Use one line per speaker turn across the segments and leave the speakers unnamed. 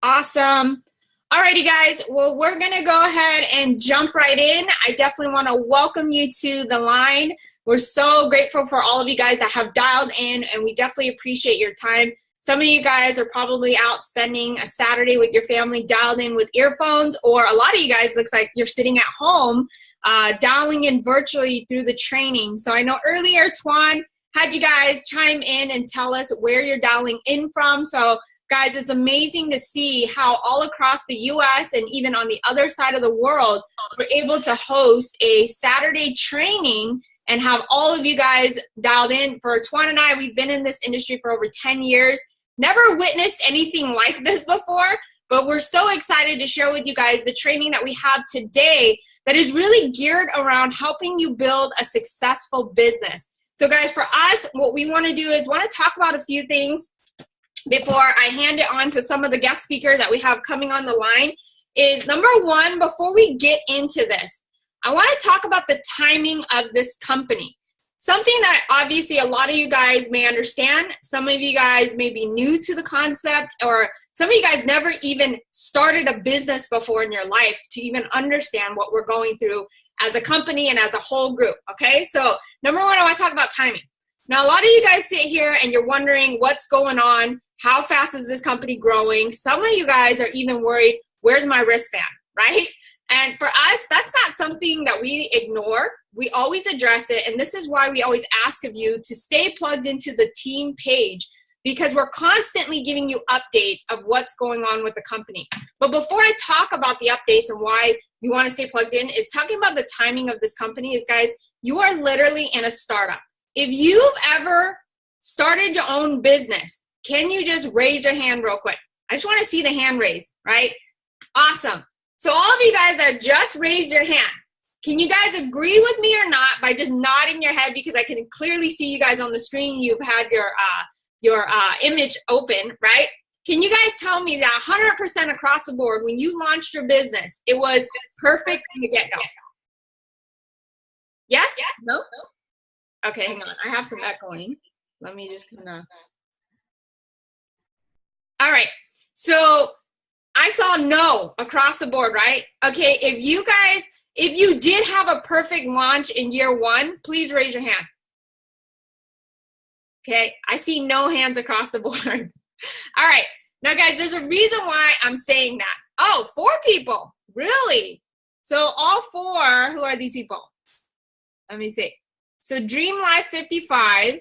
Awesome. Alrighty, guys. Well, we're going to go ahead and jump right in. I definitely want to welcome you to the line. We're so grateful for all of you guys that have dialed in, and we definitely appreciate your time. Some of you guys are probably out spending a Saturday with your family, dialed in with earphones, or a lot of you guys looks like you're sitting at home, dialing in virtually through the training. So I know earlier, Tuan had you guys chime in and tell us where you're dialing in from. So guys, it's amazing to see how all across the U.S. and even on the other side of the world, we're able to host a Saturday training and have all of you guys dialed in. For Tuan and I, we've been in this industry for over 10 years. Never witnessed anything like this before, but we're so excited to share with you guys the training that we have today that is really geared around helping you build a successful business. So guys, for us, what we want to do is want to talk about a few things before I hand it on to some of the guest speakers that we have coming on the line. Is number one, before we get into this, I want to talk about the timing of this company. Something that obviously a lot of you guys may understand. Some of you guys may be new to the concept, or some of you guys never even started a business before in your life to even understand what we're going through as a company and as a whole group, okay? So number one, I want to talk about timing. Now, a lot of you guys sit here and you're wondering what's going on. How fast is this company growing? Some of you guys are even worried, where's my wristband, right? And for us, that's not something that we ignore. We always address it. And this is why we always ask of you to stay plugged into the team page, because we're constantly giving you updates of what's going on with the company. But before I talk about the updates and why you want to stay plugged in, is talking about the timing of this company is, guys, you are literally in a startup. If you've ever started your own business, can you just raise your hand real quick? I just want to see the hand raise, right? Awesome. So all of you guys that just raised your hand, can you guys agree with me or not by just nodding your head, because I can clearly see you guys on the screen. You've had your image open, right? Can you guys tell me that 100% across the board, when you launched your business, it was perfect from the get-go? Yes? No? Okay, hang on. I have some echoing. Let me just kind of. All right. So I saw no across the board, right? Okay, if you did have a perfect launch in year one, please raise your hand. Okay, I see no hands across the board. All right. Now, guys, there's a reason why I'm saying that. Oh, 4 people. Really? So all 4, who are these people? Let me see. So Dream Life 55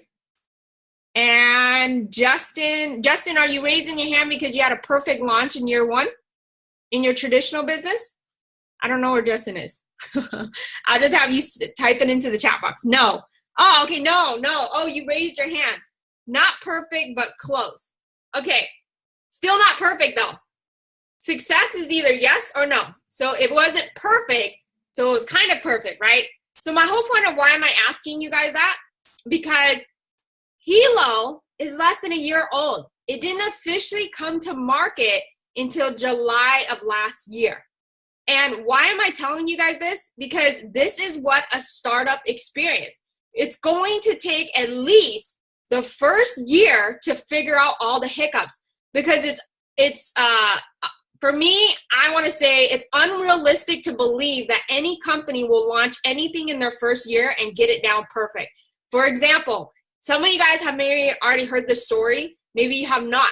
and Justin. Justin, are you raising your hand because you had a perfect launch in year one in your traditional business? I don't know where Justin is. I'll just have you type it into the chat box. No. Oh, okay. No. Oh, you raised your hand. Not perfect, but close. Okay. Still not perfect though. Success is either yes or no. So it wasn't perfect. So it was kind of perfect, right? So my whole point of why am I asking you guys that? Because Helo is less than a year old. It didn't officially come to market until July of last year. And why am I telling you guys this? Because this is what a startup experience. It's going to take at least the first year to figure out all the hiccups, because it's for me, I want to say it's unrealistic to believe that any company will launch anything in their first year and get it down perfect. For example, some of you guys have maybe already heard this story. Maybe you have not.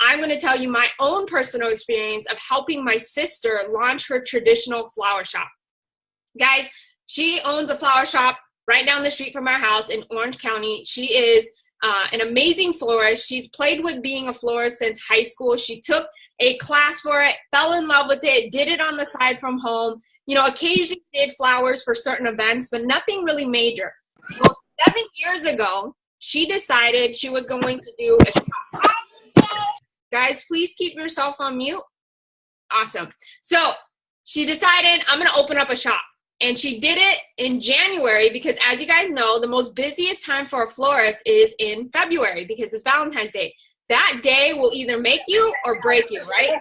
I'm going to tell you my own personal experience of helping my sister launch her traditional flower shop. Guys, she owns a flower shop right down the street from our house in Orange County. She is an amazing florist. She's played with being a florist since high school. She took a class for it, fell in love with it, did it on the side from home. You know, occasionally did flowers for certain events, but nothing really major. So 7 years ago, she decided she was going to do a shop. Guys, please keep yourself on mute. Awesome. So she decided, I'm going to open up a shop. And she did it in January because, as you guys know, the most busiest time for a florist is in February because it's Valentine's Day. That day will either make you or break you, right?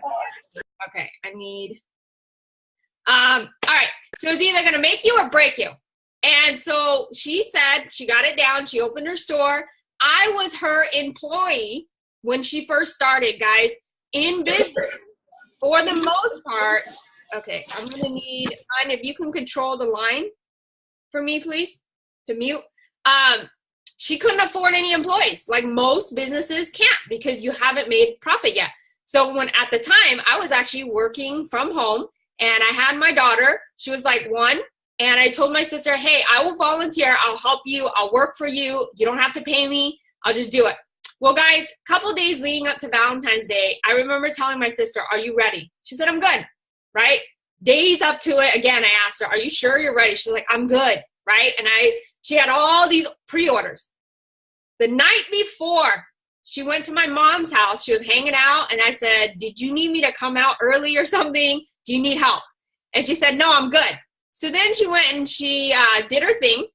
Okay, I need, all right. So it's either going to make you or break you. And so she said, she got it down. She opened her store. I was her employee when she first started, guys, in business. for the most part, okay, I'm gonna need, if you can control the line for me, please, to mute. She couldn't afford any employees. Like most businesses can't because you haven't made profit yet. So when at the time I was actually working from home and I had my daughter, she was like 1, and I told my sister, hey, I will volunteer. I'll help you. I'll work for you. You don't have to pay me. I'll just do it. Well, guys, a couple days leading up to Valentine's Day, I remember telling my sister, are you ready? She said, I'm good, right? Days up to it, again, I asked her, are you sure you're ready? She's like, I'm good, right? And she had all these pre-orders. The night before, she went to my mom's house. She was hanging out, and I said, did you need me to come out early or something? Do you need help? And she said, no, I'm good. So then she went and she did her thing.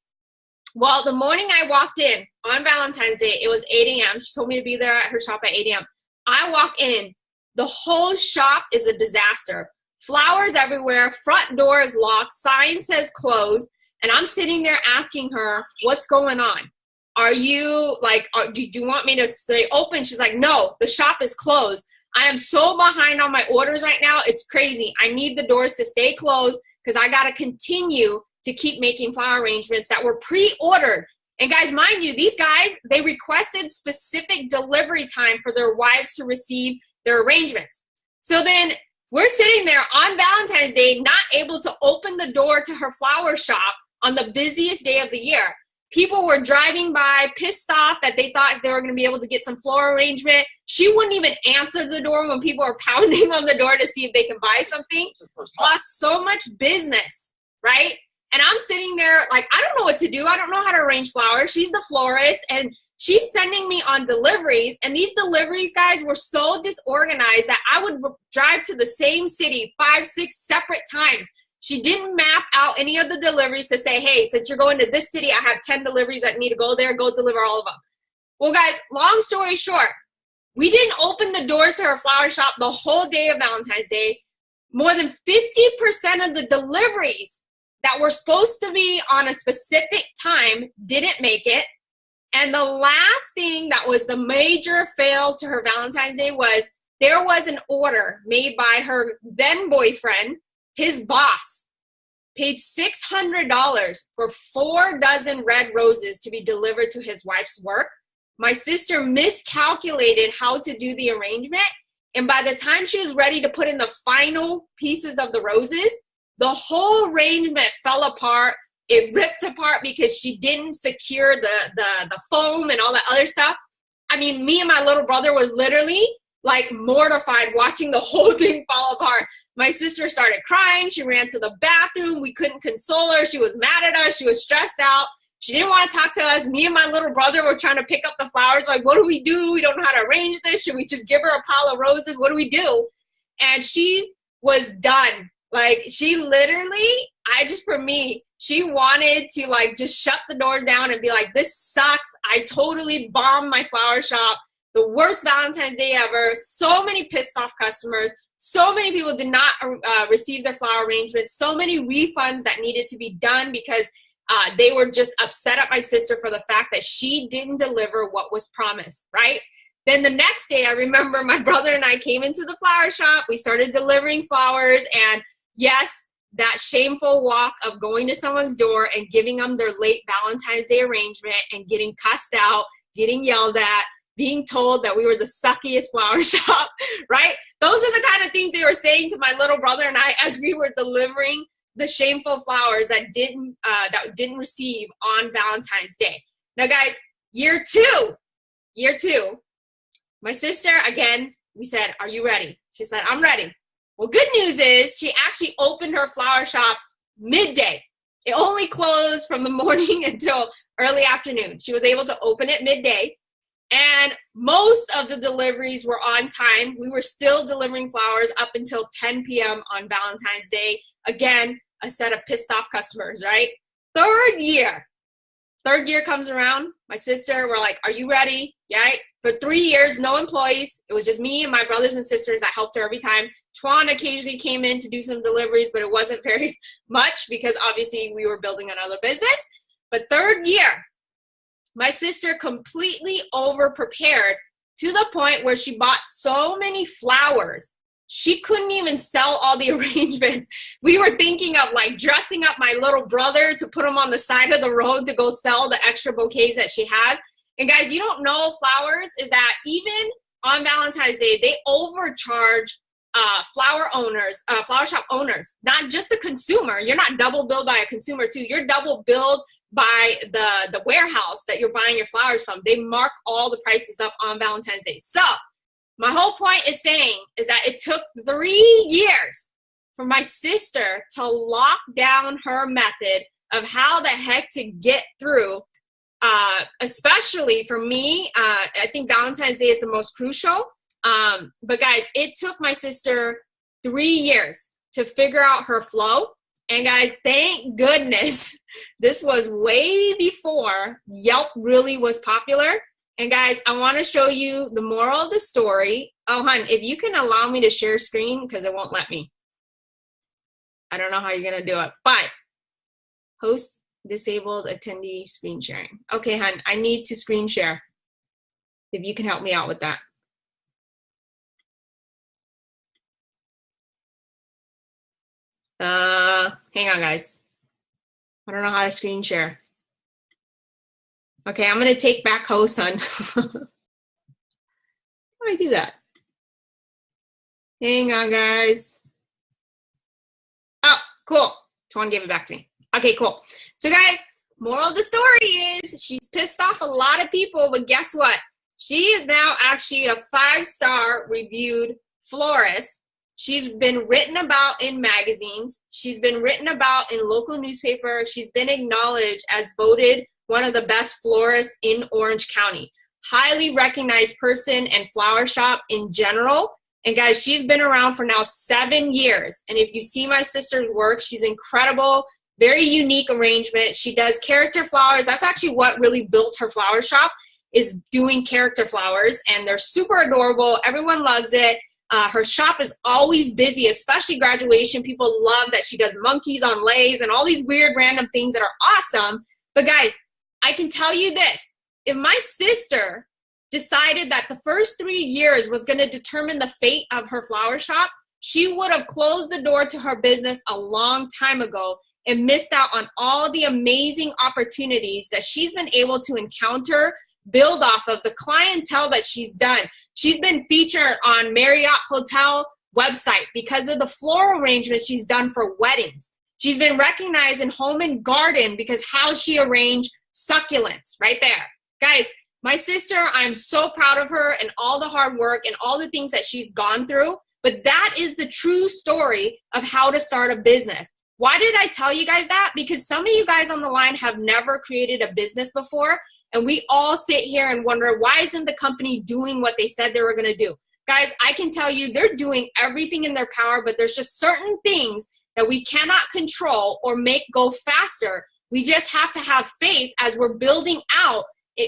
Well, the morning I walked in on Valentine's Day, it was 8 a.m. She told me to be there at her shop at 8 a.m. I walk in. The whole shop is a disaster. Flowers everywhere. Front door is locked. Sign says closed. And I'm sitting there asking her, what's going on? Are you like, do you want me to stay open? She's like, no, the shop is closed. I am so behind on my orders right now. It's crazy. I need the doors to stay closed because I got to continue to keep making flower arrangements that were pre-ordered. And guys, mind you, these guys, they requested specific delivery time for their wives to receive their arrangements. So then we're sitting there on Valentine's Day, not able to open the door to her flower shop on the busiest day of the year. People were driving by, pissed off that they thought they were going to be able to get some floral arrangement. She wouldn't even answer the door when people were pounding on the door to see if they can buy something. Lost so much business, right? And I'm sitting there like, I don't know what to do. I don't know how to arrange flowers. She's the florist, and she's sending me on deliveries. And these deliveries, guys, were so disorganized that I would drive to the same city 5, 6 separate times. She didn't map out any of the deliveries to say, hey, since you're going to this city, I have 10 deliveries that need to go there. Go deliver all of them. Well, guys, long story short, we didn't open the doors to her flower shop the whole day of Valentine's Day. More than 50% of the deliveries that were supposed to be on a specific time didn't make it. And the last thing that was the major fail to her Valentine's Day was there was an order made by her then boyfriend. His boss paid $600 for 4 dozen red roses to be delivered to his wife's work. My sister miscalculated how to do the arrangement. And by the time she was ready to put in the final pieces of the roses, the whole arrangement fell apart. It ripped apart because she didn't secure the foam and all that other stuff. I mean, me and my little brother were literally like mortified watching the whole thing fall apart. My sister started crying. She ran to the bathroom. We couldn't console her. She was mad at us. She was stressed out. She didn't want to talk to us. Me and my little brother were trying to pick up the flowers. Like, what do? We don't know how to arrange this. Should we just give her a pile of roses? What do we do? And she was done. Like, she literally, she wanted to like just shut the door down and be like, this sucks. I totally bombed my flower shop. The worst Valentine's Day ever. So many pissed off customers. So many people did not receive their flower arrangements. So many refunds that needed to be done because they were just upset at my sister for the fact that she didn't deliver what was promised, right? Then the next day, I remember my brother and I came into the flower shop. We started delivering flowers. And yes, that shameful walk of going to someone's door and giving them their late Valentine's Day arrangement and getting cussed out, getting yelled at, being told that we were the suckiest flower shop, right? Those are the kind of things they were saying to my little brother and I as we were delivering the shameful flowers that didn't receive on Valentine's Day. Now, guys, year two, my sister, again, we said, are you ready? She said, I'm ready. Well, good news is she actually opened her flower shop midday. It only closed from the morning until early afternoon. She was able to open it midday. And most of the deliveries were on time. We were still delivering flowers up until 10 p.m. on Valentine's Day. Again, a set of pissed off customers, right? Third year comes around. My sister, we're like, are you ready? Yeah. For 3 years, no employees. It was just me and my brothers and sisters that helped her every time. Twan occasionally came in to do some deliveries, but it wasn't very much because obviously we were building another business. But third year, my sister completely over-prepared to the point where she bought so many flowers. she couldn't even sell all the arrangements. We were thinking of like dressing up my little brother to put him on the side of the road to go sell the extra bouquets that she had. And guys, you don't know flowers is that even on Valentine's Day, they overcharge flower shop owners, not just the consumer. You're not double billed by a consumer too. You're double billed by the warehouse that you're buying your flowers from. They mark all the prices up on Valentine's Day. So my whole point is that it took 3 years for my sister to lock down her method of how the heck to get through, especially for me. I think Valentine's Day is the most crucial. But guys, it took my sister 3 years to figure out her flow. And guys, thank goodness this was way before Yelp really was popular. And guys, I want to show you the moral of the story. Oh, hon, if you can allow me to share screen, because it won't let me. I don't know how you're going to do it, but host disabled attendee screen sharing. Okay, hon, I need to screen share. If you can help me out with that. Hang on, guys. I don't know how to screen share. Okay, I'm going to take back host, hon. How do I do that? Hang on, guys. Oh, cool. Tuan gave it back to me. Okay, cool. So, guys, moral of the story is she's pissed off a lot of people, but guess what? She is now actually a 5-star reviewed florist. She's been written about in magazines. She's been written about in local newspapers. She's been acknowledged as voted one of the best florists in Orange County. Highly recognized person and flower shop in general. And guys, she's been around for now 7 years. And if you see my sister's work, she's incredible, very unique arrangement. She does character flowers. That's actually what really built her flower shop, is doing character flowers. And they're super adorable. Everyone loves it. Her shop is always busy, especially graduation. People love that she does monkeys on leis and all these weird random things that are awesome. But guys, I can tell you this. If my sister decided that the first 3 years was going to determine the fate of her flower shop, she would have closed the door to her business a long time ago and missed out on all the amazing opportunities that she's been able to encounter, build off of the clientele that she's done. She's been featured on Marriott Hotel website because of the floral arrangements she's done for weddings. She's been recognized in Home and Garden because how she arranged succulents right there. Guys, my sister, I'm so proud of her and all the hard work and all the things that she's gone through, but that is the true story of how to start a business. Why did I tell you guys that? Because some of you guys on the line have never created a business before, and we all sit here and wonder, why isn't the company doing what they said they were going to do? Guys, I can tell you they're doing everything in their power, but there's just certain things that we cannot control or make go faster. We just have to have faith as we're building out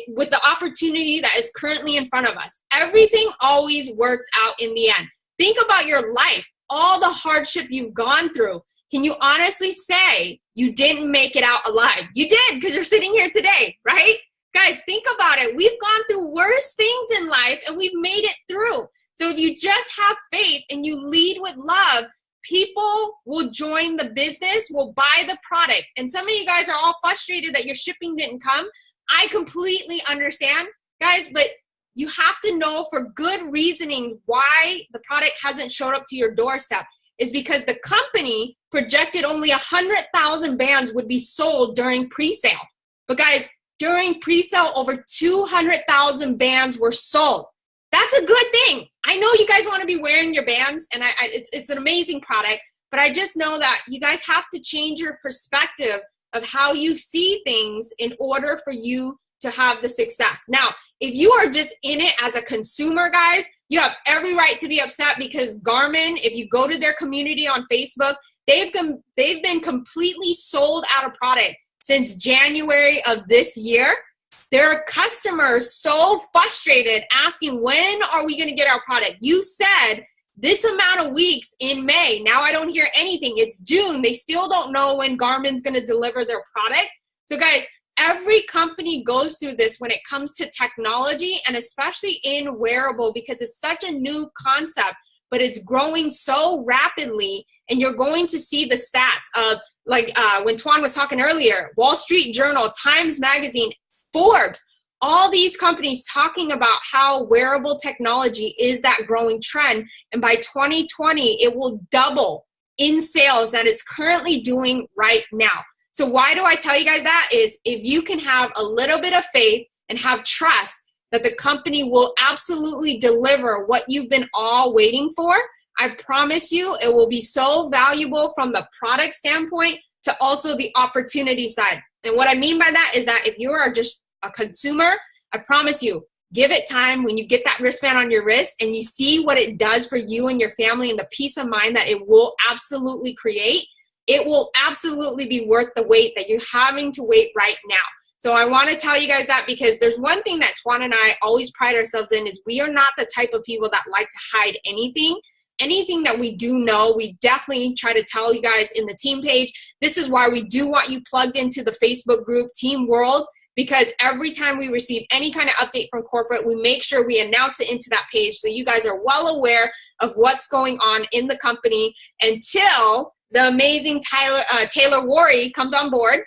with the opportunity that is currently in front of us. Everything always works out in the end. Think about your life, all the hardship you've gone through. Can you honestly say you didn't make it out alive? You did, because you're sitting here today, right? Guys, think about it. We've gone through worse things in life and we've made it through. So if you just have faith and you lead with love, people will join the business, will buy the product. And some of you guys are all frustrated that your shipping didn't come. I completely understand, guys, but you have to know for good reasoning why the product hasn't showed up to your doorstep. Is because the company projected only 100,000 bands would be sold during pre-sale. But guys, during pre-sale, over 200,000 bands were sold. That's a good thing. I know you guys want to be wearing your bands, and it's an amazing product, but I just know that you guys have to change your perspective of how you see things in order for you to have the success. Now, if you are just in it as a consumer, guys, you have every right to be upset because Garmin, if you go to their community on Facebook, they've been completely sold out of product since January of this year. There are customers so frustrated asking, when are we going to get our product? You said this amount of weeks in May. Now I don't hear anything. It's June. They still don't know when Garmin's going to deliver their product. So guys, every company goes through this when it comes to technology, and especially in wearable, because it's such a new concept. but it's growing so rapidly. And you're going to see the stats of, like when Tuan was talking earlier, Wall Street Journal, Times Magazine, Forbes, all these companies talking about how wearable technology is that growing trend. And by 2020, it will double in sales that it's currently doing right now. So why do I tell you guys that? Is if you can have a little bit of faith and have trust that the company will absolutely deliver what you've been all waiting for, I promise you it will be so valuable from the product standpoint to also the opportunity side. And what I mean by that is that if you are just a consumer, I promise you, give it time. When you get that wristband on your wrist and you see what it does for you and your family and the peace of mind that it will absolutely create, it will absolutely be worth the wait that you're having to wait right now. So I want to tell you guys that, because there's one thing that Tuan and I always pride ourselves in is we are not the type of people that like to hide anything. Anything that we do know, we definitely try to tell you guys in the team page. This is why we do want you plugged into the Facebook group Team World, because every time we receive any kind of update from corporate, we make sure we announce it into that page so you guys are well aware of what's going on in the company until the amazing Taylor Worry comes on board.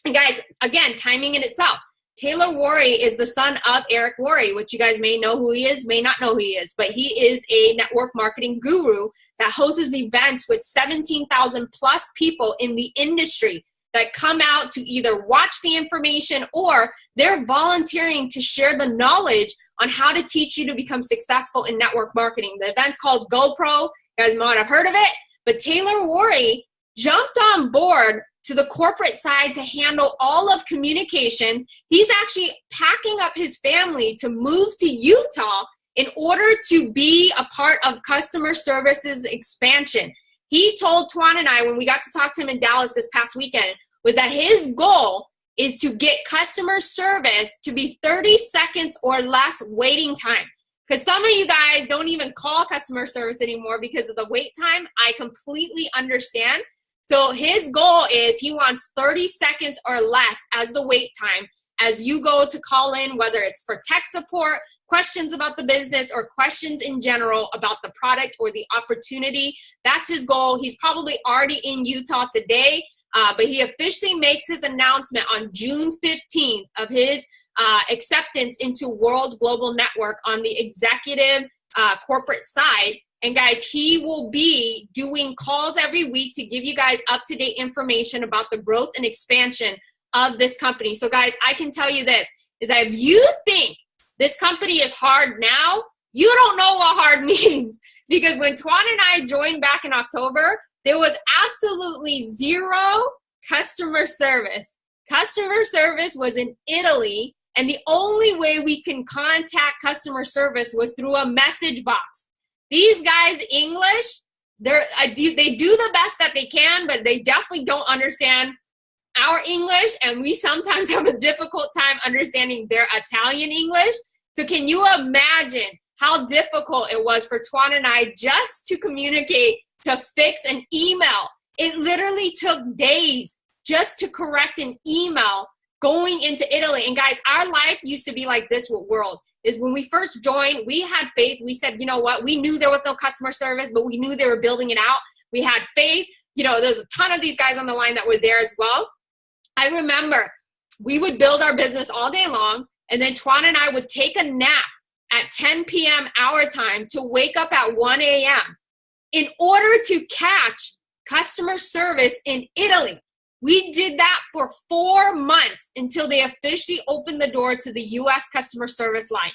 And guys, again, timing in itself. Taylor Worry is the son of Eric Worry, which you guys may know who he is, may not know who he is, but he is a network marketing guru that hosts events with 17,000 plus people in the industry that come out to either watch the information or they're volunteering to share the knowledge on how to teach you to become successful in network marketing. The event's called GoPro. You guys might have heard of it, but Taylor Worry jumped on board to the corporate side to handle all of communications. He's actually packing up his family to move to Utah in order to be a part of customer services expansion. He told Tuan and I when we got to talk to him in Dallas this past weekend was that his goal is to get customer service to be 30 seconds or less waiting time. Because some of you guys don't even call customer service anymore because of the wait time. I completely understand. So his goal is he wants 30 seconds or less as the wait time as you go to call in, whether it's for tech support, questions about the business, or questions in general about the product or the opportunity. That's his goal. He's probably already in Utah today, but he officially makes his announcement on June 15th of his acceptance into World Global Network on the executive corporate side. And guys, he will be doing calls every week to give you guys up-to-date information about the growth and expansion of this company. So guys, I can tell you this, is that if you think this company is hard now, you don't know what hard means. Because when Tuan and I joined back in October, there was absolutely zero customer service. Customer service was in Italy, and the only way we can contact customer service was through a message box. These guys, English, they do the best that they can, but they definitely don't understand our English, and we sometimes have a difficult time understanding their Italian English. So can you imagine how difficult it was for Tuan and I just to communicate, to fix an email? It literally took days just to correct an email going into Italy. And guys, our life used to be like this with World. Is when we first joined, we had faith. We said, you know what? We knew there was no customer service, but we knew they were building it out. We had faith. You know, there's a ton of these guys on the line that were there as well. I remember we would build our business all day long, and then Tuan and I would take a nap at 10 p.m. our time to wake up at 1 a.m. in order to catch customer service in Italy. We did that for 4 months until they officially opened the door to the U.S. customer service line.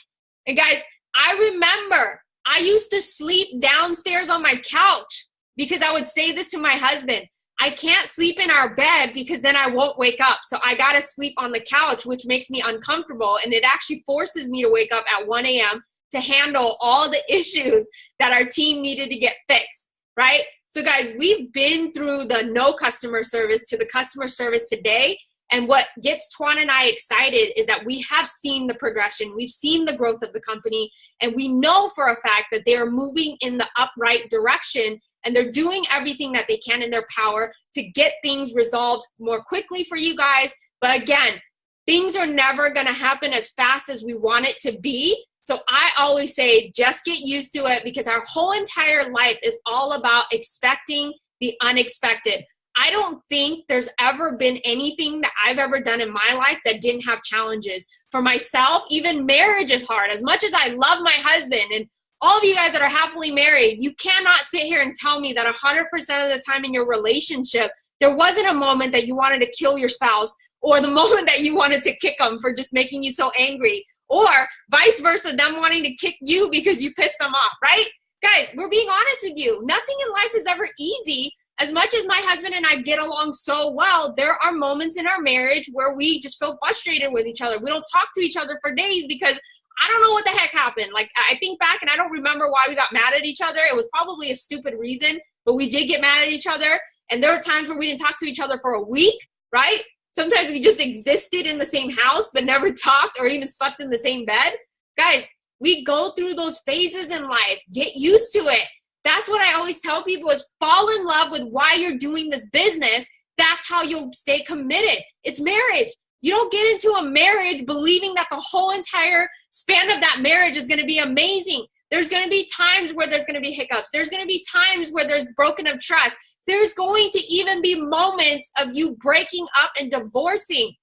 And guys, I remember I used to sleep downstairs on my couch because I would say this to my husband: I can't sleep in our bed because then I won't wake up. So I got to sleep on the couch, which makes me uncomfortable. And it actually forces me to wake up at 1 a.m. to handle all the issues that our team needed to get fixed, right? So guys, we've been through the no customer service to the customer service today. And what gets Tuan and I excited is that we have seen the progression. We've seen the growth of the company. And we know for a fact that they're moving in the upright direction. And they're doing everything that they can in their power to get things resolved more quickly for you guys. But again, things are never going to happen as fast as we want it to be. So I always say, just get used to it, because our whole entire life is all about expecting the unexpected. I don't think there's ever been anything that I've ever done in my life that didn't have challenges. For myself, even marriage is hard. As much as I love my husband, and all of you guys that are happily married, you cannot sit here and tell me that 100% of the time in your relationship, there wasn't a moment that you wanted to kill your spouse, or the moment that you wanted to kick them for just making you so angry, or vice versa, them wanting to kick you because you pissed them off, right? Guys, we're being honest with you. Nothing in life is ever easy. As much as my husband and I get along so well, there are moments in our marriage where we just feel frustrated with each other. We don't talk to each other for days because I don't know what the heck happened. Like, I think back and I don't remember why we got mad at each other. It was probably a stupid reason, but we did get mad at each other. And there were times where we didn't talk to each other for a week, right? Sometimes we just existed in the same house but never talked or even slept in the same bed. Guys, we go through those phases in life. Get used to it. That's what I always tell people, is fall in love with why you're doing this business. That's how you'll stay committed. It's marriage. You don't get into a marriage believing that the whole entire span of that marriage is going to be amazing. There's going to be times where there's going to be hiccups. There's going to be times where there's broken of trust. There's going to even be moments of you breaking up and divorcing.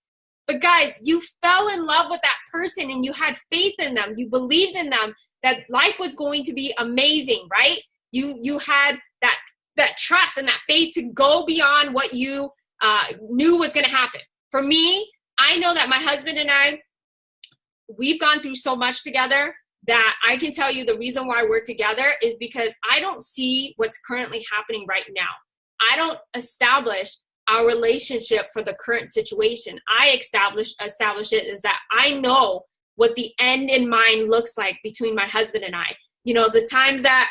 But guys, you fell in love with that person and you had faith in them. You believed in them that life was going to be amazing, right? You had that trust and that faith to go beyond what you knew was going to happen. For me, I know that my husband and I, we've gone through so much together that I can tell you the reason why we're together is because I don't see what's currently happening right now. I don't establish our relationship for the current situation. I establish it is that I know what the end in mind looks like between my husband and I. You know, the times that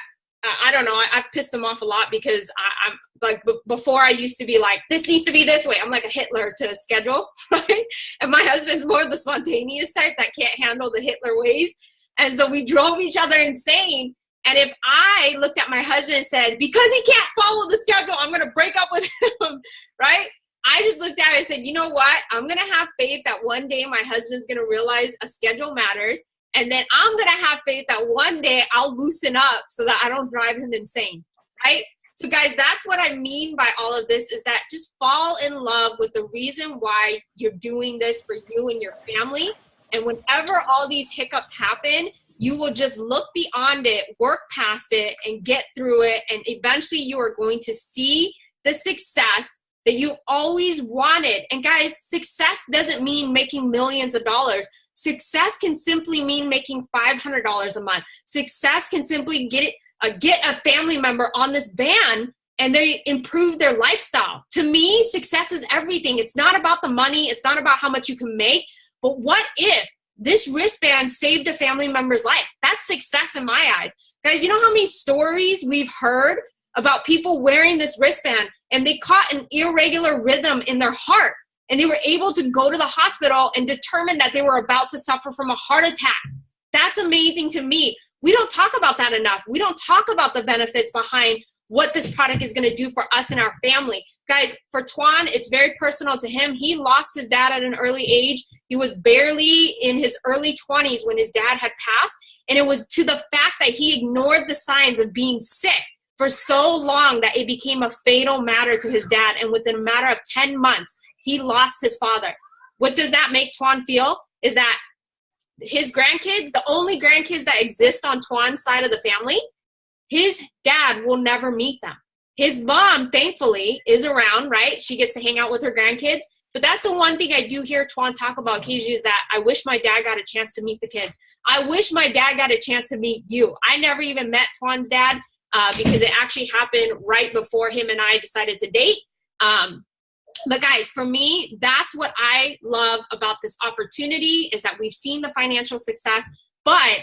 I don't know, I've pissed him off a lot because I'm like, before I used to be like, this needs to be this way. I'm like a Hitler to schedule, right? And my husband's more the spontaneous type that can't handle the Hitler ways. And so we drove each other insane. And if I looked at my husband and said, because he can't follow the schedule, I'm going to break up with him, right? I just looked at it and said, you know what? I'm going to have faith that one day my husband's going to realize a schedule matters. And then I'm going to have faith that one day I'll loosen up so that I don't drive him insane, right? So guys, that's what I mean by all of this, is that just fall in love with the reason why you're doing this for you and your family. And whenever all these hiccups happen, you will just look beyond it, work past it, and get through it. And eventually you are going to see the success that you always wanted. And guys, success doesn't mean making millions of dollars. Success can simply mean making $500 a month. Success can simply get a family member on this ban and they improve their lifestyle. To me, success is everything. It's not about the money. It's not about how much you can make. But what if this wristband saved a family member's life? That's success in my eyes. Guys, you know how many stories we've heard about people wearing this wristband and they caught an irregular rhythm in their heart and they were able to go to the hospital and determine that they were about to suffer from a heart attack? That's amazing to me. We don't talk about that enough. We don't talk about the benefits behind what this product is going to do for us and our family. Guys, for Tuan, it's very personal to him. He lost his dad at an early age. He was barely in his early 20s when his dad had passed. And it was to the fact that he ignored the signs of being sick for so long that it became a fatal matter to his dad. And within a matter of 10 months, he lost his father. What does that make Tuan feel? Is that his grandkids, the only grandkids that exist on Tuan's side of the family, his dad will never meet them. His mom, thankfully, is around, right? She gets to hang out with her grandkids. But that's the one thing I do hear Tuan talk about occasionally, is that I wish my dad got a chance to meet the kids. I wish my dad got a chance to meet you. I never even met Tuan's dad because it actually happened right before him and I decided to date. But guys, for me, that's what I love about this opportunity, is that we've seen the financial success, but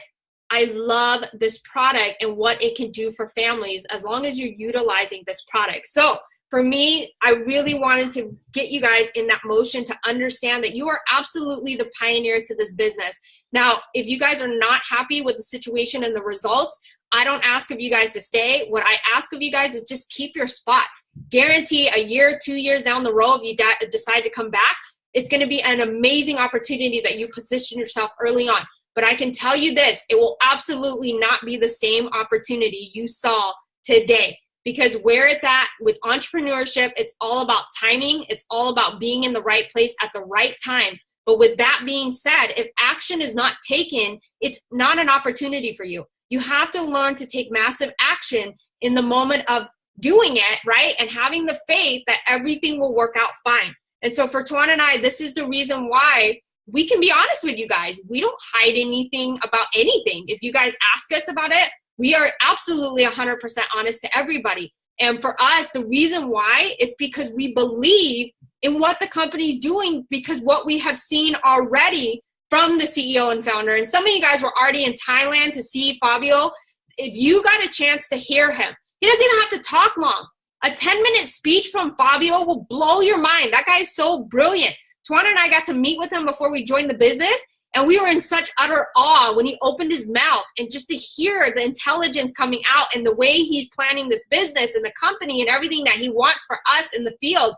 I love this product and what it can do for families as long as you're utilizing this product. So for me, I really wanted to get you guys in that motion to understand that you are absolutely the pioneers to this business. Now, if you guys are not happy with the situation and the results, I don't ask of you guys to stay. What I ask of you guys is just keep your spot. Guarantee a year, 2 years down the road, if you decide to come back, it's going to be an amazing opportunity that you position yourself early on. But I can tell you this, it will absolutely not be the same opportunity you saw today. Because where it's at with entrepreneurship, it's all about timing. It's all about being in the right place at the right time. But with that being said, if action is not taken, it's not an opportunity for you. You have to learn to take massive action in the moment of doing it, right? And having the faith that everything will work out fine. And so for Tuan and I, this is the reason why we can be honest with you guys. We don't hide anything about anything. If you guys ask us about it, we are absolutely 100% honest to everybody. And for us, the reason why is because we believe in what the company's doing, because what we have seen already from the CEO and founder. And some of you guys were already in Thailand to see Fabio. If you got a chance to hear him, he doesn't even have to talk long. A 10-minute speech from Fabio will blow your mind. That guy is so brilliant. Tuan and I got to meet with him before we joined the business, and we were in such utter awe when he opened his mouth, and just to hear the intelligence coming out and the way he's planning this business and the company and everything that he wants for us in the field.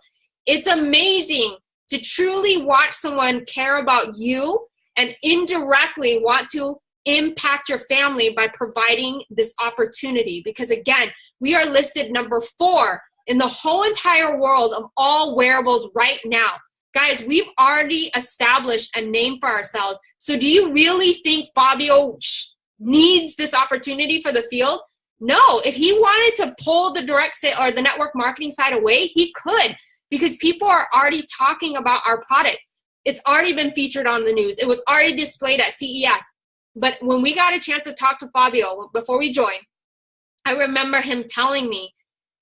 It's amazing to truly watch someone care about you and indirectly want to impact your family by providing this opportunity. Because again, we are listed number 4 in the whole entire world of all wearables right now. Guys, we've already established a name for ourselves. So do you really think Fabio needs this opportunity for the field? No. If he wanted to pull the direct sale or the network marketing side away, he could, because people are already talking about our product. It's already been featured on the news. It was already displayed at CES. But when we got a chance to talk to Fabio before we joined, I remember him telling me,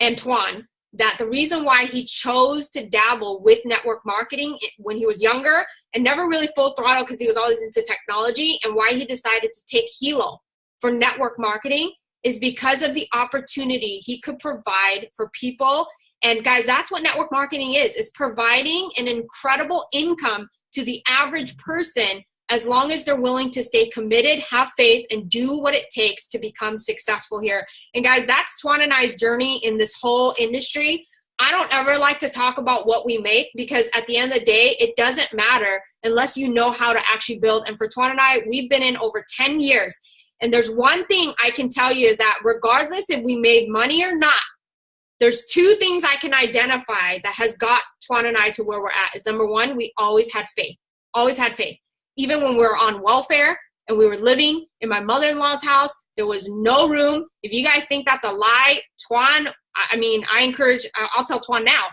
Antoine, that the reason why he chose to dabble with network marketing when he was younger and never really full throttle because he was always into technology, and why he decided to take Hilo for network marketing is because of the opportunity he could provide for people. And guys, that's what network marketing is providing an incredible income to the average person, as long as they're willing to stay committed, have faith, and do what it takes to become successful here. And guys, that's Tuan and I's journey in this whole industry. I don't ever like to talk about what we make, because at the end of the day, it doesn't matter unless you know how to actually build. And for Tuan and I, we've been in over 10 years. And there's one thing I can tell you is that regardless if we made money or not, there's 2 things I can identify that has got Tuan and I to where we're at. Is number 1, we always had faith. Always had faith. Even when we were on welfare and we were living in my mother-in-law's house, there was no room. If you guys think that's a lie, Tuan, I encourage, I'll tell Tuan now,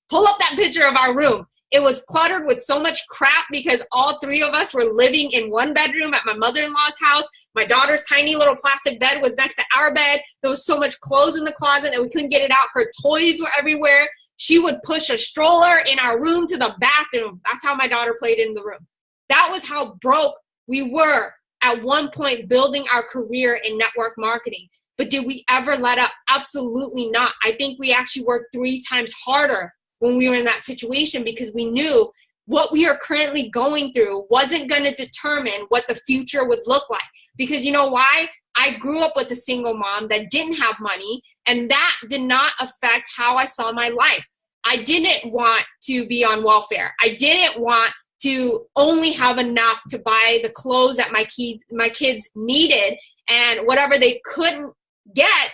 pull up that picture of our room. It was cluttered with so much crap because all 3 of us were living in one bedroom at my mother-in-law's house. My daughter's tiny little plastic bed was next to our bed. There was so much clothes in the closet that we couldn't get it out. Her toys were everywhere. She would push a stroller in our room to the bathroom. That's how my daughter played in the room. That was how broke we were at one point building our career in network marketing. But did we ever let up? Absolutely not. I think we actually worked 3 times harder when we were in that situation, because we knew what we are currently going through wasn't going to determine what the future would look like. Because you know why? I grew up with a single mom that didn't have money, and that did not affect how I saw my life. I didn't want to be on welfare. I didn't want to only have enough to buy the clothes that my kids needed, and whatever they couldn't get,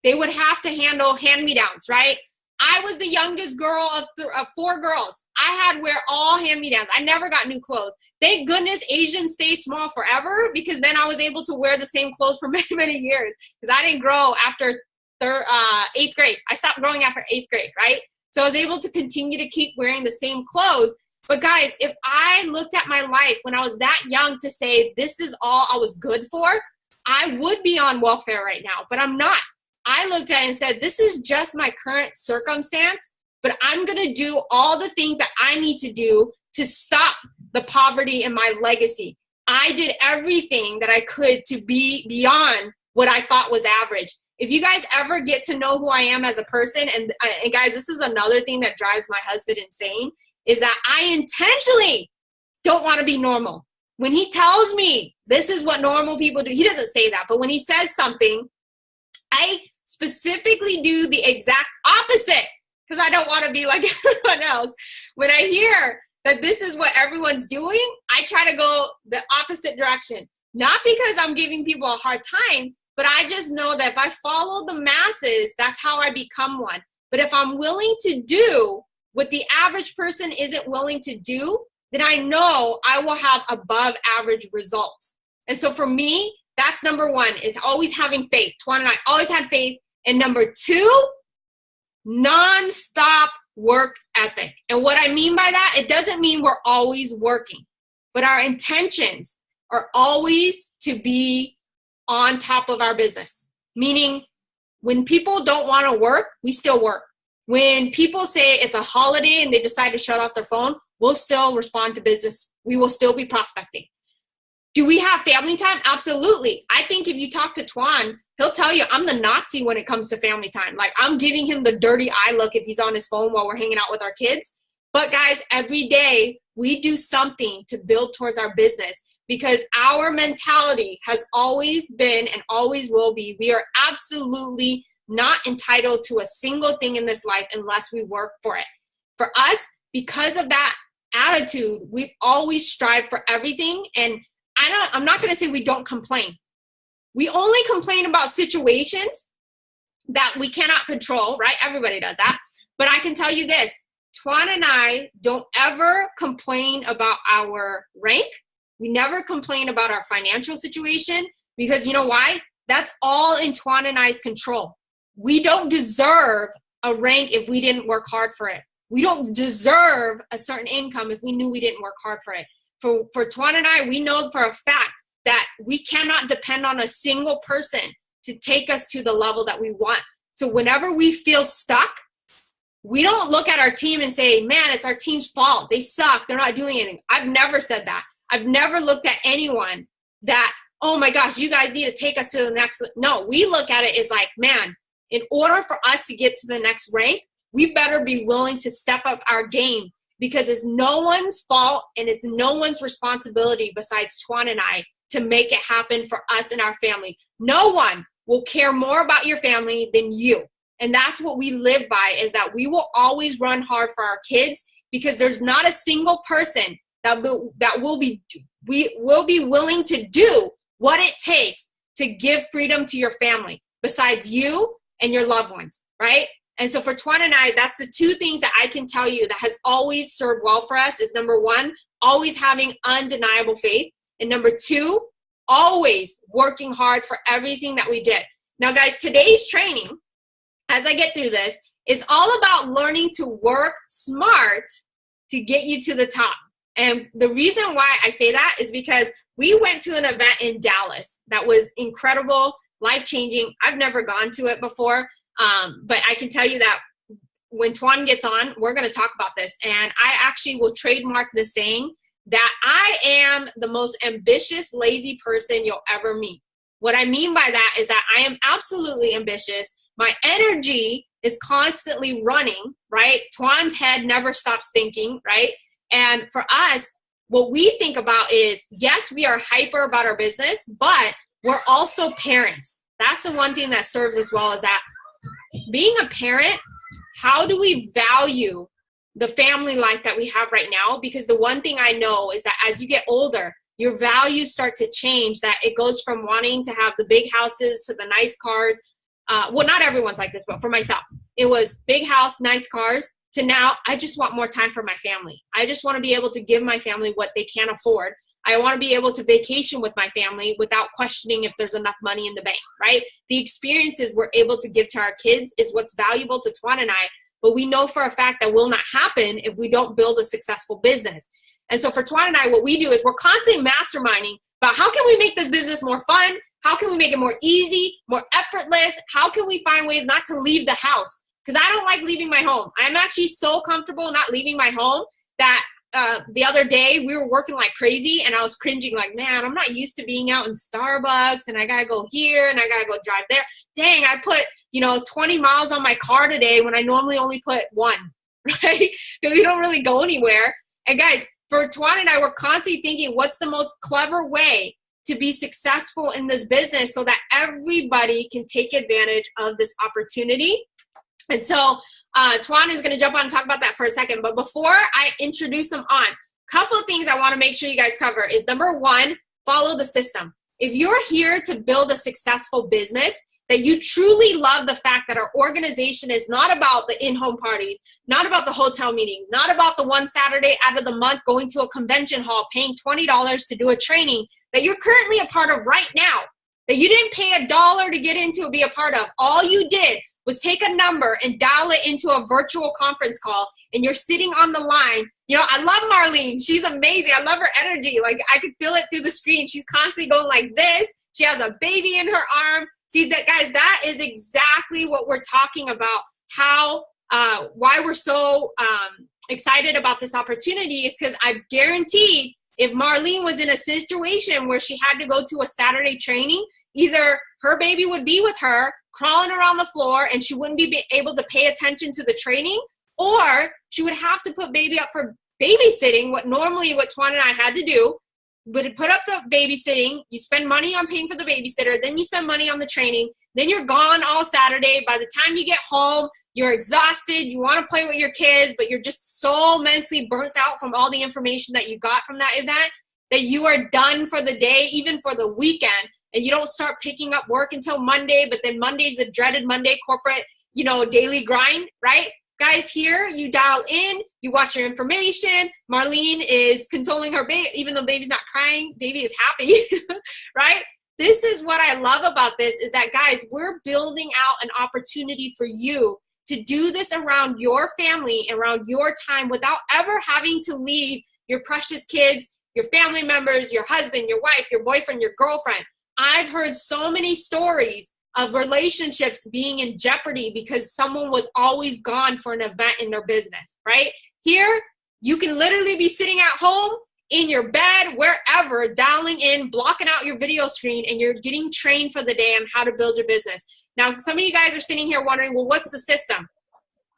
they would have to handle hand-me-downs, right? I was the youngest girl of 4 girls. I had to wear all hand-me-downs. I never got new clothes. Thank goodness Asians stay small forever, because then I was able to wear the same clothes for many, many years, because I didn't grow after 8th grade. I stopped growing after 8th grade, right? So I was able to continue to keep wearing the same clothes. But guys, if I looked at my life when I was that young to say this is all I was good for, I would be on welfare right now, but I'm not. I looked at it and said, this is just my current circumstance, but I'm going to do all the things that I need to do to stop the poverty in my legacy. I did everything that I could to be beyond what I thought was average. If you guys ever get to know who I am as a person, and guys, this is another thing that drives my husband insane, is that I intentionally don't want to be normal. When he tells me this is what normal people do, he doesn't say that, but when he says something, I specifically do the exact opposite, because I don't want to be like everyone else. When I hear that this is what everyone's doing, I try to go the opposite direction. Not because I'm giving people a hard time, but I just know that if I follow the masses, that's how I become one. But if I'm willing to do what the average person isn't willing to do, then I know I will have above average results. And so for me, that's number one, is always having faith. Tuan and I always had faith. And number two, non-stop work ethic. And what I mean by that, it doesn't mean we're always working, but our intentions are always to be on top of our business. Meaning when people don't want to work, we still work. When people say it's a holiday and they decide to shut off their phone, we'll still respond to business. We will still be prospecting. Do we have family time? Absolutely. I think if you talk to Tuan, he'll tell you I'm the Nazi when it comes to family time. Like, I'm giving him the dirty eye look if he's on his phone while we're hanging out with our kids. But guys, every day we do something to build towards our business, because our mentality has always been and always will be, we are absolutely not entitled to a single thing in this life unless we work for it. For us, because of that attitude, we always strive for everything. And I'm not going to say we don't complain. We only complain about situations that we cannot control, right? Everybody does that. But I can tell you this, Tuan and I don't ever complain about our rank. We never complain about our financial situation, because you know why? That's all in Tuan and I's control. We don't deserve a rank if we didn't work hard for it. We don't deserve a certain income if we knew we didn't work hard for it. For Tuan and I, we know for a fact that we cannot depend on a single person to take us to the level that we want. So whenever we feel stuck, we don't look at our team and say, man, it's our team's fault. They suck. They're not doing anything. I've never said that. I've never looked at anyone that, oh my gosh, you guys need to take us to the next. No, we look at it as like, man, in order for us to get to the next rank, we better be willing to step up our game, because it's no one's fault and it's no one's responsibility besides Tuan and I to make it happen for us and our family. No one will care more about your family than you. And that's what we live by, is that we will always run hard for our kids, because there's not a single person that will be willing to do what it takes to give freedom to your family besides you and your loved ones, right? And so for Tuan and I, that's the two things that I can tell you that has always served well for us is, number one, always having undeniable faith. And number two, always working hard for everything that we did. Now, guys, today's training, as I get through this, is all about learning to work smart to get you to the top. And the reason why I say that is because we went to an event in Dallas that was incredible, life-changing. I've never gone to it before. But I can tell you that when Tuan gets on, we're going to talk about this. And I actually will trademark the saying that I am the most ambitious, lazy person you'll ever meet. What I mean by that is that I am absolutely ambitious. My energy is constantly running, right? Tuan's head never stops thinking, right? And for us, what we think about is, yes, we are hyper about our business, but we're also parents. That's the one thing that serves as well as that. Being a parent, how do we value the family life that we have right now? Because the one thing I know is that as you get older, your values start to change, that it goes from wanting to have the big houses to the nice cars. Well, not everyone's like this, but for myself, it was big house, nice cars, to now I just want more time for my family. I just want to be able to give my family what they can't afford. I want to be able to vacation with my family without questioning if there's enough money in the bank, right? The experiences we're able to give to our kids is what's valuable to Tuan and I, but we know for a fact that will not happen if we don't build a successful business. And so for Tuan and I, what we do is we're constantly masterminding about how can we make this business more fun? How can we make it more easy, more effortless? How can we find ways not to leave the house? Because I don't like leaving my home. I'm actually so comfortable not leaving my home that the other day we were working like crazy and I was cringing like, man, I'm not used to being out in Starbucks and I got to go here and I got to go drive there. Dang, I put, 20 miles on my car today when I normally only put 1, right? Because we don't really go anywhere. And guys, for Tuan and I, we're constantly thinking, what's the most clever way to be successful in this business so that everybody can take advantage of this opportunity? And so Tuan is going to jump on and talk about that for a second. But before I introduce him on, Couple of things I want to make sure you guys cover is number one, follow the system. If you're here to build a successful business, that you truly love the fact that our organization is not about the in-home parties, not about the hotel meetings, not about the one Saturday out of the month going to a convention hall, paying $20 to do a training that you're currently a part of right now, that you didn't pay $1 to get into or be a part of. All you did was take a number and dial it into a virtual conference call, and you're sitting on the line. You know, I love Marlene. She's amazing. I love her energy. Like, I could feel it through the screen. She's constantly going like this. She has a baby in her arm. See that, guys, that is exactly what we're talking about. How, why we're so excited about this opportunity is because I guarantee if Marlene was in a situation where she had to go to a Saturday training, either her baby would be with her crawling around the floor and she wouldn't be able to pay attention to the training, or she would have to put baby up for babysitting, what Twan and I had to do. Would put up the babysitting, you spend money on paying for the babysitter, then you spend money on the training, then you're gone all Saturday. By the time you get home, you're exhausted, you want to play with your kids, but you're just so mentally burnt out from all the information that you got from that event that you are done for the day, even for the weekend, and you don't start picking up work until Monday, but then Monday's the dreaded Monday corporate, you know, daily grind, right? Guys, here you dial in, you watch your information. Marlene is consoling her baby, even though baby's not crying, baby is happy, right? This is what I love about this is that, guys, we're building out an opportunity for you to do this around your family, around your time, without ever having to leave your precious kids, your family members, your husband, your wife, your boyfriend, your girlfriend. I've heard so many stories of relationships being in jeopardy because someone was always gone for an event in their business, right? Here, you can literally be sitting at home, in your bed, wherever, dialing in, blocking out your video screen, and you're getting trained for the day on how to build your business. Now, some of you guys are sitting here wondering, well, what's the system?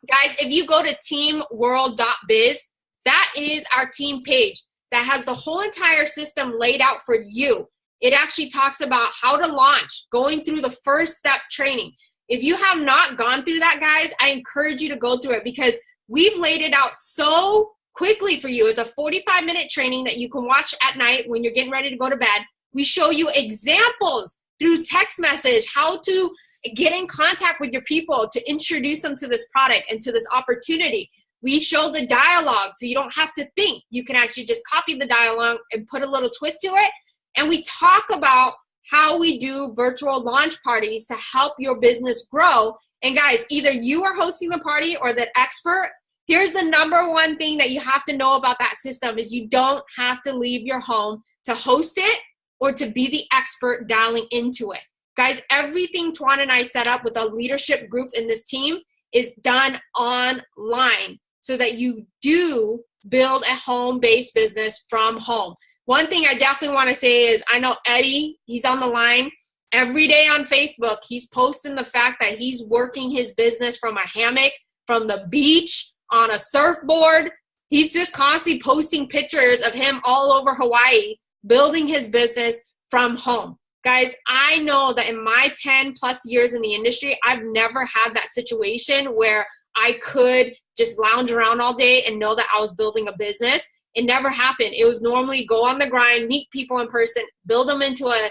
Guys, if you go to teamworld.biz, that is our team page that has the whole entire system laid out for you. It actually talks about how to launch, going through the first step training. If you have not gone through that, guys, I encourage you to go through it because we've laid it out so quickly for you. It's a 45-minute training that you can watch at night when you're getting ready to go to bed. We show you examples through text message, how to get in contact with your people to introduce them to this product and to this opportunity. We show the dialogue so you don't have to think. You can actually just copy the dialogue and put a little twist to it. And we talk about how we do virtual launch parties to help your business grow. And guys, either you are hosting the party or the expert. Here's the number one thing that you have to know about that system is you don't have to leave your home to host it or to be the expert dialing into it. Guys, everything Twan and I set up with a leadership group in this team is done online so that you do build a home-based business from home. One thing I definitely want to say is I know Eddie, he's on the line every day on Facebook. He's posting the fact that he's working his business from a hammock, from the beach, on a surfboard. He's just constantly posting pictures of him all over Hawaii, building his business from home. Guys, I know that in my 10 plus years in the industry, I've never had that situation where I could just lounge around all day and know that I was building a business. It never happened. It was normally go on the grind, meet people in person, build them into a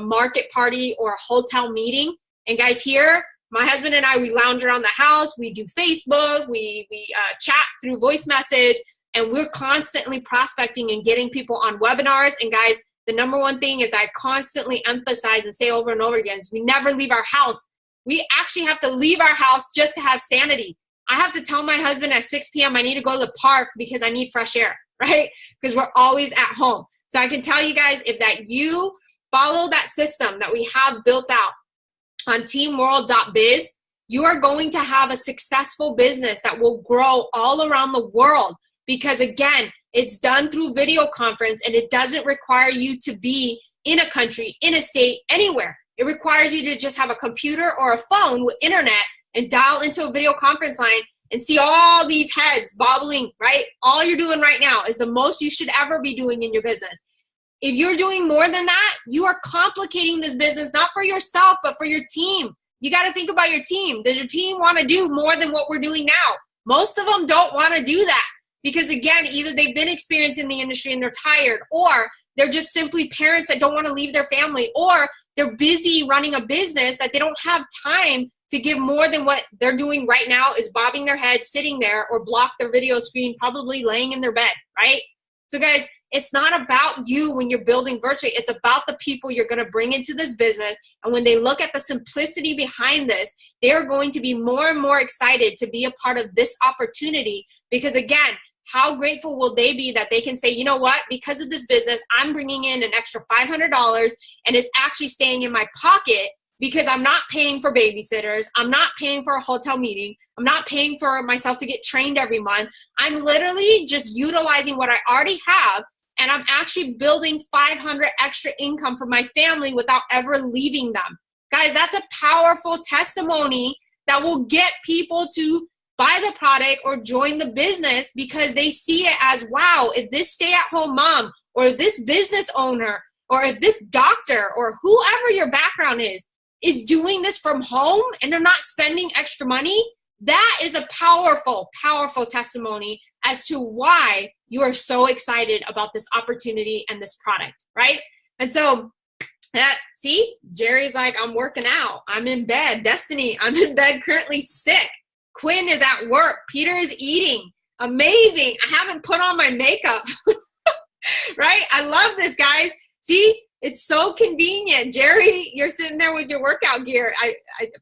market party or a hotel meeting. And guys, here, my husband and I, we lounge around the house. We do Facebook. We chat through voice message. And we're constantly prospecting and getting people on webinars. And guys, the number one thing is I constantly emphasize and say over and over again is we never leave our house. We actually have to leave our house just to have sanity. I have to tell my husband at 6 p.m. I need to go to the park because I need fresh air, right? Because we're always at home. So I can tell you guys, if that you follow that system that we have built out on teamworld.biz, you are going to have a successful business that will grow all around the world. Because again, it's done through video conference and it doesn't require you to be in a country, in a state, anywhere. It requires you to just have a computer or a phone with internet and dial into a video conference line and see all these heads bobbling, right? All you're doing right now is the most you should ever be doing in your business. If you're doing more than that, you are complicating this business, not for yourself, but for your team. You got to think about your team. Does your team want to do more than what we're doing now? Most of them don't want to do that Because again, either they've been experienced in the industry and they're tired, or they're just simply parents that don't want to leave their family, or they're busy running a business that they don't have time to give more than what they're doing right now is bobbing their head, sitting there, or block their video screen, probably laying in their bed, right? So guys, it's not about you when you're building virtually. It's about the people you're going to bring into this business. And when they look at the simplicity behind this, they're going to be more and more excited to be a part of this opportunity. Because again, how grateful will they be that they can say, you know what, because of this business, I'm bringing in an extra $500 and it's actually staying in my pocket because I'm not paying for babysitters. I'm not paying for a hotel meeting. I'm not paying for myself to get trained every month. I'm literally just utilizing what I already have, and I'm actually building 500 extra income for my family without ever leaving them. Guys, that's a powerful testimony that will get people to buy the product or join the business, because they see it as, wow, if this stay-at-home mom or if this business owner or if this doctor or whoever your background is doing this from home and they're not spending extra money, that is a powerful, powerful testimony as to why you are so excited about this opportunity and this product, right? And so, see, Jerry's like, I'm working out. I'm in bed. Destiny, I'm in bed currently sick. Quinn is at work. Peter is eating. Amazing. I haven't put on my makeup. Right? I love this, guys. See, it's so convenient. Jerry, you're sitting there with your workout gear. I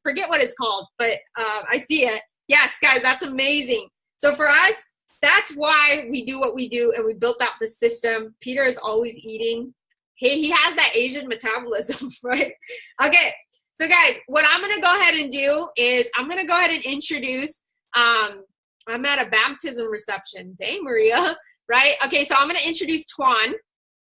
forget what it's called, but I see it. Yes, guys, that's amazing. So for us, that's why we do what we do, and we built out the system. Peter is always eating. He has that Asian metabolism, right? Okay. So guys, what I'm going to go ahead and do is I'm going to go ahead and introduce, I'm at a baptism reception. Dang, Maria, right? Okay, so I'm going to introduce Tuan.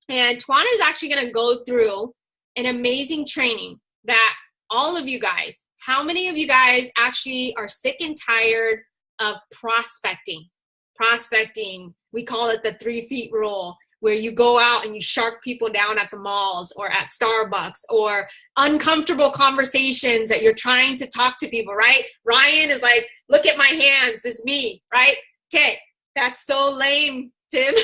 And Tuan is actually going to go through an amazing training that all of you guys, how many of you guys actually are sick and tired of prospecting? Prospecting, we call it the 3 feet rule, where you go out and you shark people down at the malls or at Starbucks, or uncomfortable conversations that you're trying to talk to people, right? Ryan is like, look at my hands, it's me, right? Okay, that's so lame, Tim,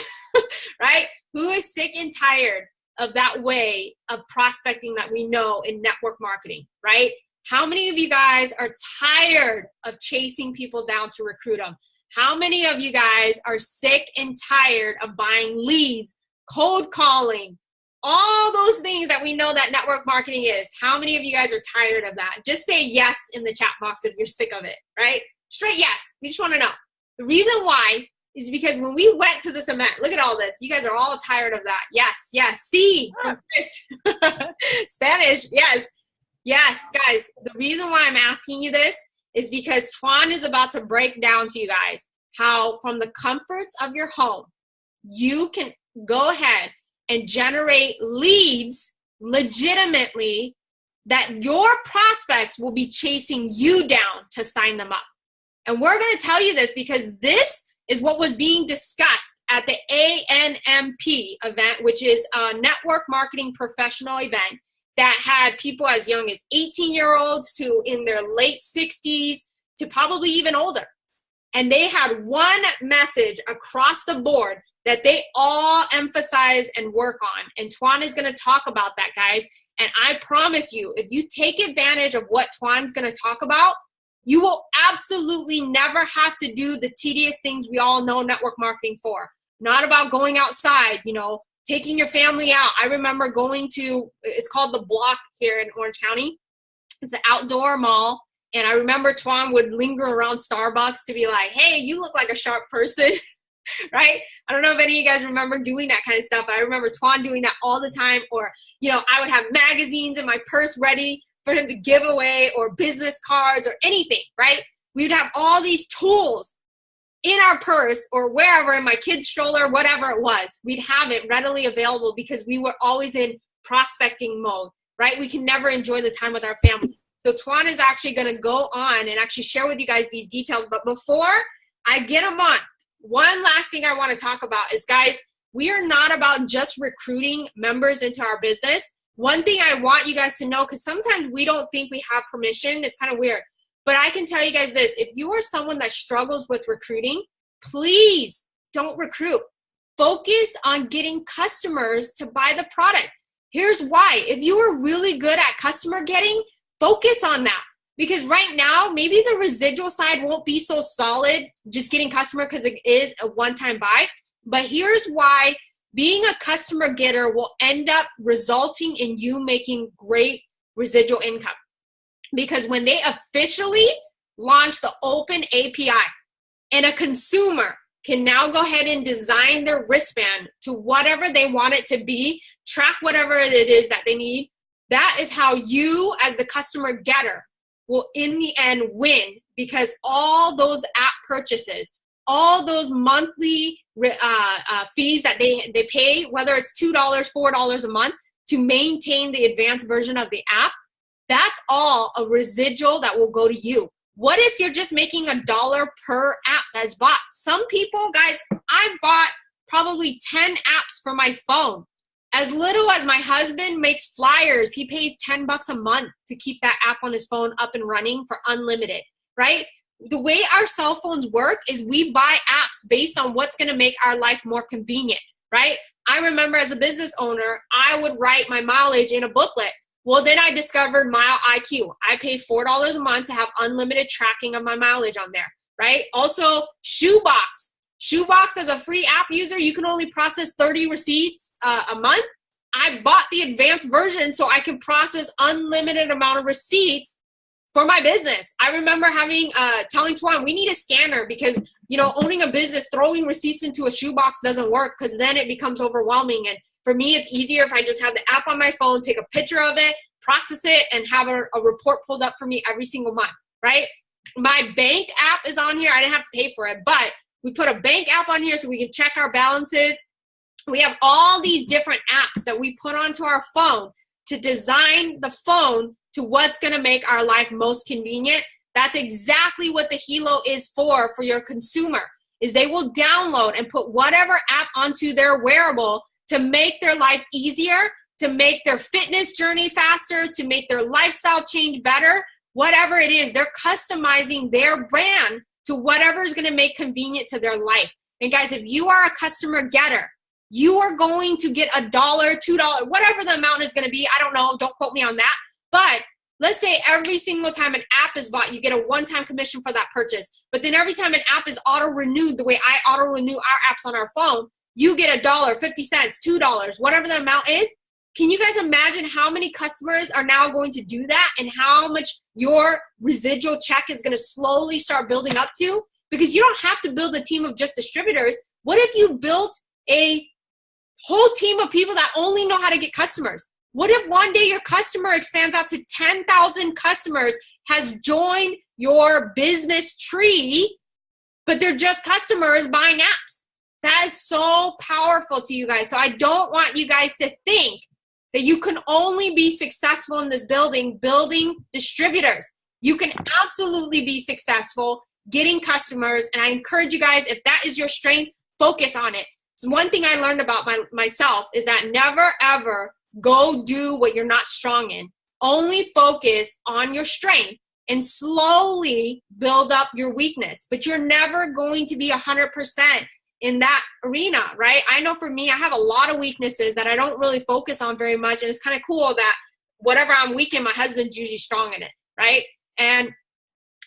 right? Who is sick and tired of that way of prospecting that we know in network marketing, right? How many of you guys are tired of chasing people down to recruit them? How many of you guys are sick and tired of buying leads, cold calling, all those things that we know that network marketing is? How many of you guys are tired of that? Just say yes in the chat box if you're sick of it, right? Straight yes. We just want to know. The reason why is because when we went to this event, look at all this. You guys are all tired of that. Yes, yes. See, Spanish, yes. Yes, guys, the reason why I'm asking you this is because Tuan is about to break down to you guys how from the comforts of your home, you can go ahead and generate leads legitimately that your prospects will be chasing you down to sign them up. And we're going to tell you this because this is what was being discussed at the ANMP event, which is a network marketing professional event that had people as young as 18-year-olds to in their late 60s to probably even older. And they had one message across the board that they all emphasize and work on. And Tuan is going to talk about that, guys. And I promise you, if you take advantage of what Tuan's going to talk about, you will absolutely never have to do the tedious things we all know network marketing for. Not about going outside, you know, taking your family out. I remember going to, it's called The Block here in Orange County. It's an outdoor mall. And I remember Tuan would linger around Starbucks to be like, hey, you look like a sharp person, right? I don't know if any of you guys remember doing that kind of stuff. I remember Tuan doing that all the time. Or, you know, I would have magazines in my purse ready for him to give away, or business cards or anything, right? We would have all these tools in our purse or wherever, in my kid's stroller, whatever it was. We'd have it readily available because we were always in prospecting mode, right? We can never enjoy the time with our family. So Tuan is actually going to go on and actually share with you guys these details. But before I get them on, one last thing I want to talk about is, guys, we are not about just recruiting members into our business. One thing I want you guys to know, because sometimes we don't think we have permission. It's kind of weird. But I can tell you guys this. If you are someone that struggles with recruiting, please don't recruit. Focus on getting customers to buy the product. Here's why. If you are really good at customer getting, focus on that. Because right now, maybe the residual side won't be so solid, just getting customer, because it is a one-time buy. But here's why being a customer getter will end up resulting in you making great residual income. Because when they officially launch the open API and a consumer can now go ahead and design their wristband to whatever they want it to be, track whatever it is that they need, that is how you as the customer getter will in the end win, because all those app purchases, all those monthly fees that they pay, whether it's $2, $4 a month to maintain the advanced version of the app, that's all a residual that will go to you. What if you're just making $1 per app that's bought? Some people, guys, I bought probably 10 apps for my phone. As little as my husband makes flyers, he pays $10 a month to keep that app on his phone up and running for unlimited, right? The way our cell phones work is we buy apps based on what's going to make our life more convenient, right? I remember as a business owner, I would write my mileage in a booklet. Well, then I discovered Mile IQ. I pay $4 a month to have unlimited tracking of my mileage on there, right? Also, Shoebox. Shoebox as a free app user, you can only process 30 receipts a month. I bought the advanced version so I could process unlimited amount of receipts for my business. I remember telling Tuan, we need a scanner because, owning a business, throwing receipts into a shoebox doesn't work because then it becomes overwhelming. And for me, it's easier if I just have the app on my phone, take a picture of it, process it, and have a report pulled up for me every single month, right? My bank app is on here. I didn't have to pay for it, but we put a bank app on here so we can check our balances. We have all these different apps that we put onto our phone to design the phone to what's going to make our life most convenient. That's exactly what the Helo is for your consumer, is they will download and put whatever app onto their wearable to make their life easier, to make their fitness journey faster, to make their lifestyle change better. Whatever it is, they're customizing their brand to whatever is going to make convenient to their life. And guys, if you are a customer getter, you are going to get $1, $2, whatever the amount is going to be. I don't know. Don't quote me on that. But let's say every single time an app is bought, you get a one-time commission for that purchase. But then every time an app is auto-renewed, the way I auto-renew our apps on our phone, you get $1, 50 cents, $2, whatever the amount is. Can you guys imagine how many customers are now going to do that and how much your residual check is going to slowly start building up to? Because you don't have to build a team of just distributors. What if you built a whole team of people that only know how to get customers? What if one day your customer expands out to 10,000 customers, has joined your business tree, but they're just customers buying apps? That is so powerful to you guys. So I don't want you guys to think that you can only be successful in this building distributors. You can absolutely be successful getting customers. And I encourage you guys, if that is your strength, focus on it. So one thing I learned about myself is that never, ever go do what you're not strong in. Only focus on your strength and slowly build up your weakness. But you're never going to be 100% in that arena, right? I know for me, I have a lot of weaknesses that I don't really focus on very much. And it's kind of cool that whatever I'm weak in, my husband's usually strong in it, right? And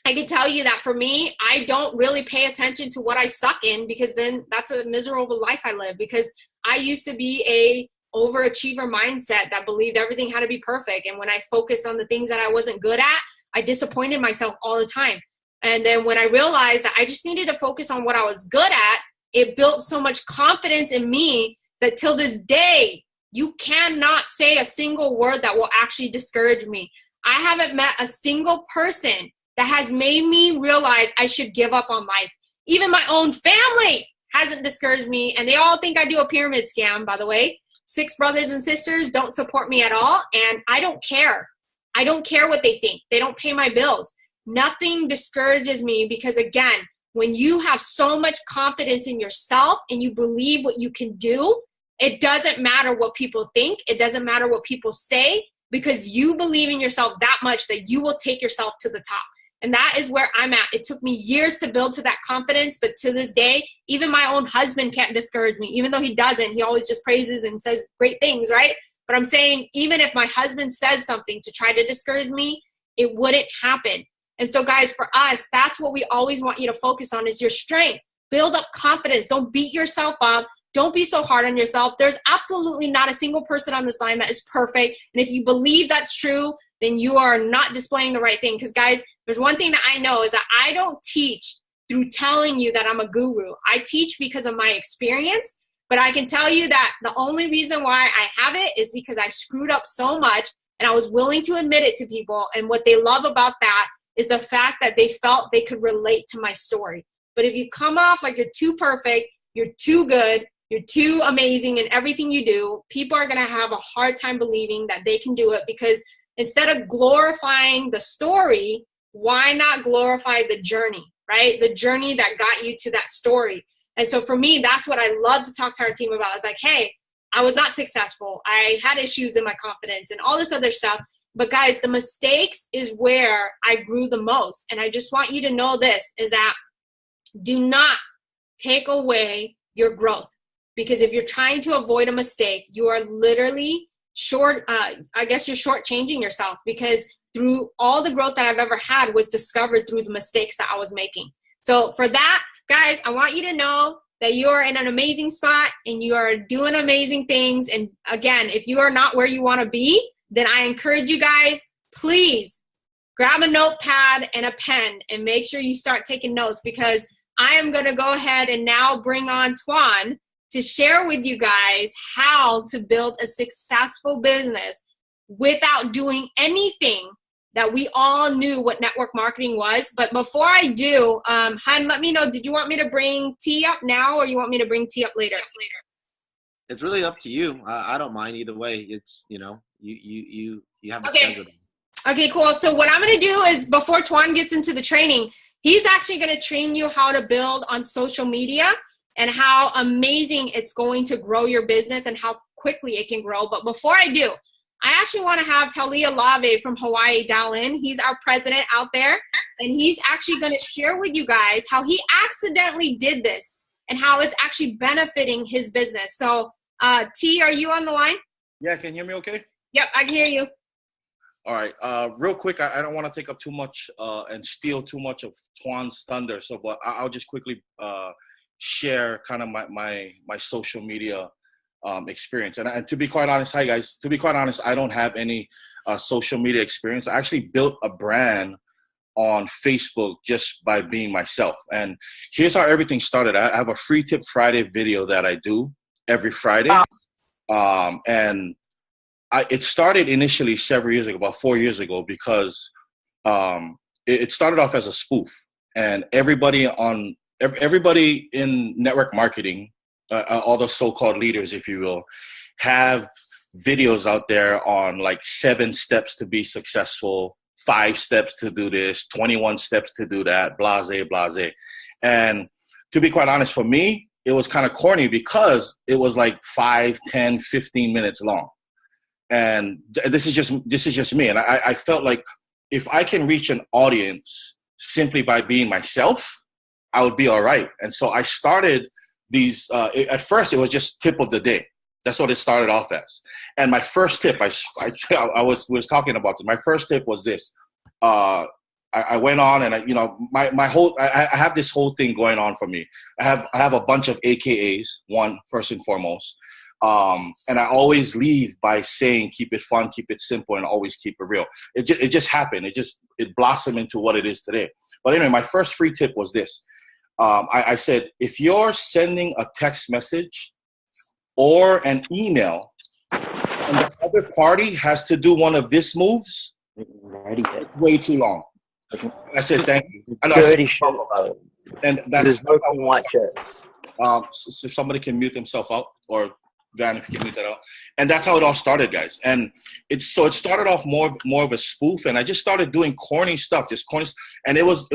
I can tell you that for me, I don't really pay attention to what I suck in, because then that's a miserable life I live, because I used to be a overachiever mindset that believed everything had to be perfect. And when I focused on the things that I wasn't good at, I disappointed myself all the time. And then when I realized that I just needed to focus on what I was good at, it built so much confidence in me that till this day, you cannot say a single word that will actually discourage me. I haven't met a single person that has made me realize I should give up on life. Even my own family hasn't discouraged me, and they all think I do a pyramid scam, by the way. 6 brothers and sisters don't support me at all, and I don't care. I don't care what they think. They don't pay my bills. Nothing discourages me, because again, when you have so much confidence in yourself and you believe what you can do, it doesn't matter what people think. It doesn't matter what people say, because you believe in yourself that much that you will take yourself to the top. And that is where I'm at. It took me years to build to that confidence, but to this day, even my own husband can't discourage me, even though he doesn't. He always just praises and says great things, right? But I'm saying, even if my husband said something to try to discourage me, it wouldn't happen. And so guys, for us, that's what we always want you to focus on, is your strength. Build up confidence. Don't beat yourself up. Don't be so hard on yourself. There's absolutely not a single person on this line that is perfect. And if you believe that's true, then you are not displaying the right thing. Because guys, there's one thing that I know is that I don't teach through telling you that I'm a guru. I teach because of my experience, but I can tell you that the only reason why I have it is because I screwed up so much and I was willing to admit it to people. And what they love about that is the fact that they felt they could relate to my story. But if you come off like you're too perfect, you're too good, you're too amazing in everything you do, people are going to have a hard time believing that they can do it, because instead of glorifying the story, why not glorify the journey, right? The journey that got you to that story. And so for me, that's what I love to talk to our team about. It's like, hey, I was not successful. I had issues in my confidence and all this other stuff. But guys, the mistakes is where I grew the most. And I just want you to know this, is that do not take away your growth. Because if you're trying to avoid a mistake, you are literally you're shortchanging yourself, because through all the growth that I've ever had was discovered through the mistakes that I was making. So for that, guys, I want you to know that you are in an amazing spot and you are doing amazing things. And again, if you are not where you want to be, then I encourage you guys, please grab a notepad and a pen and make sure you start taking notes, because I am going to go ahead and now bring on Tuan to share with you guys how to build a successful business without doing anything that we all knew what network marketing was. But before I do, Hun, let me know, did you want me to bring T up now, or you want me to bring T up later?
It's really up to you. I don't mind either way. It's, you know, you have the
Okay.
schedule.
Okay, cool. So what I'm going to do is, before Tuan gets into the training, he's actually going to train you how to build on social media and how amazing it's going to grow your business and how quickly it can grow. But before I do, I actually want to have Talia Lave from Hawaii dial in. He's our president out there, and he's actually going to share with you guys how he accidentally did this and how it's actually benefiting his business. So T, are you on the line?
Yeah, can you hear me okay?
Yep, I can hear you.
All right. Real quick, I don't want to take up too much and steal too much of Tuan's thunder. So, but I'll just quickly share kind of my social media experience. And to be quite honest, hi guys. To be quite honest, I don't have any social media experience. I actually built a brand on Facebook just by being myself. And here's how everything started. I have a Free Tip Friday video that I do every Friday. And it started initially several years ago, about 4 years ago, because it started off as a spoof, and everybody in network marketing, all the so-called leaders, if you will, have videos out there on like 7 steps to be successful, 5 steps to do this, 21 steps to do that, blase, blase. And to be quite honest, for me, it was kind of corny because it was like 5, 10, 15 minutes long. And this is just me. And I felt like if I can reach an audience simply by being myself, I would be all right. And so I started these, at first it was just tip of the day. That's what it started off as. And my first tip, I was talking about it. My first tip was this. I went on and I have this whole thing going on for me. I have a bunch of AKAs, first and foremost. And I always leave by saying, keep it fun, keep it simple, and always keep it real. It just happened. It blossomed into what it is today. But anyway, my first free tip was this. I said, if you're sending a text message or an email and the other party has to do one of these moves, it's way too long. I said, thank you. And that's so if somebody can mute themselves out, or Van, if you can mute that out. And that's how it all started, guys. And it started off more of a spoof, and I just started doing corny stuff, and it was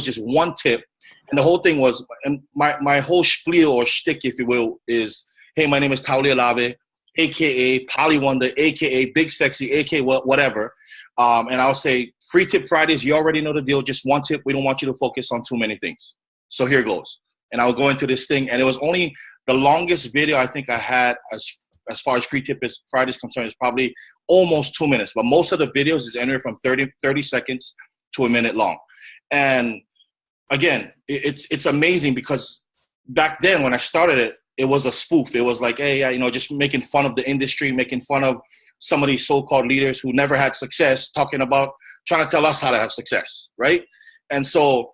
just one tip. And the whole thing was, and my whole spiel or shtick, if you will, is, hey, my name is Talia Lave, aka Polly Wonder, aka Big Sexy, aka whatever. And I'll say free tip Fridays, you already know the deal. Just one tip. We don't want you to focus on too many things. So here goes. And I'll go into this thing. And it was only the longest video I think I had as far as free tip Fridays concerned is probably almost 2 minutes. But most of the videos is anywhere from 30 seconds to a minute long. And again, it's amazing because back then when I started it, it was a spoof. It was like, hey, you know, just making fun of the industry, making fun of some of these so-called leaders who never had success, talking about trying to tell us how to have success, right? And so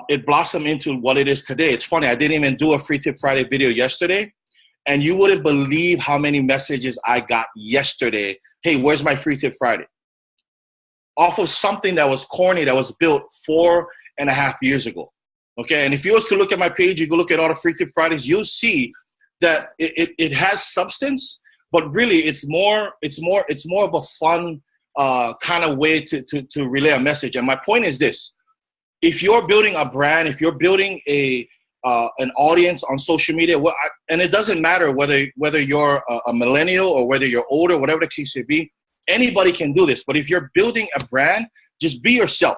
it blossomed into what it is today. It's funny, I didn't even do a Free Tip Friday video yesterday, and you wouldn't believe how many messages I got yesterday. Hey, where's my Free Tip Friday? Off of something that was corny, that was built 4.5 years ago. Okay, and if you was to look at my page, you go look at all the Free Tip Fridays, you'll see that it has substance, but really it's more of a fun kind of way to relay a message. And my point is this: if you're building a brand, if you're building an audience on social media, and it doesn't matter whether you're a millennial or whether you're older, whatever the case may be, anybody can do this. But if you're building a brand, just be yourself.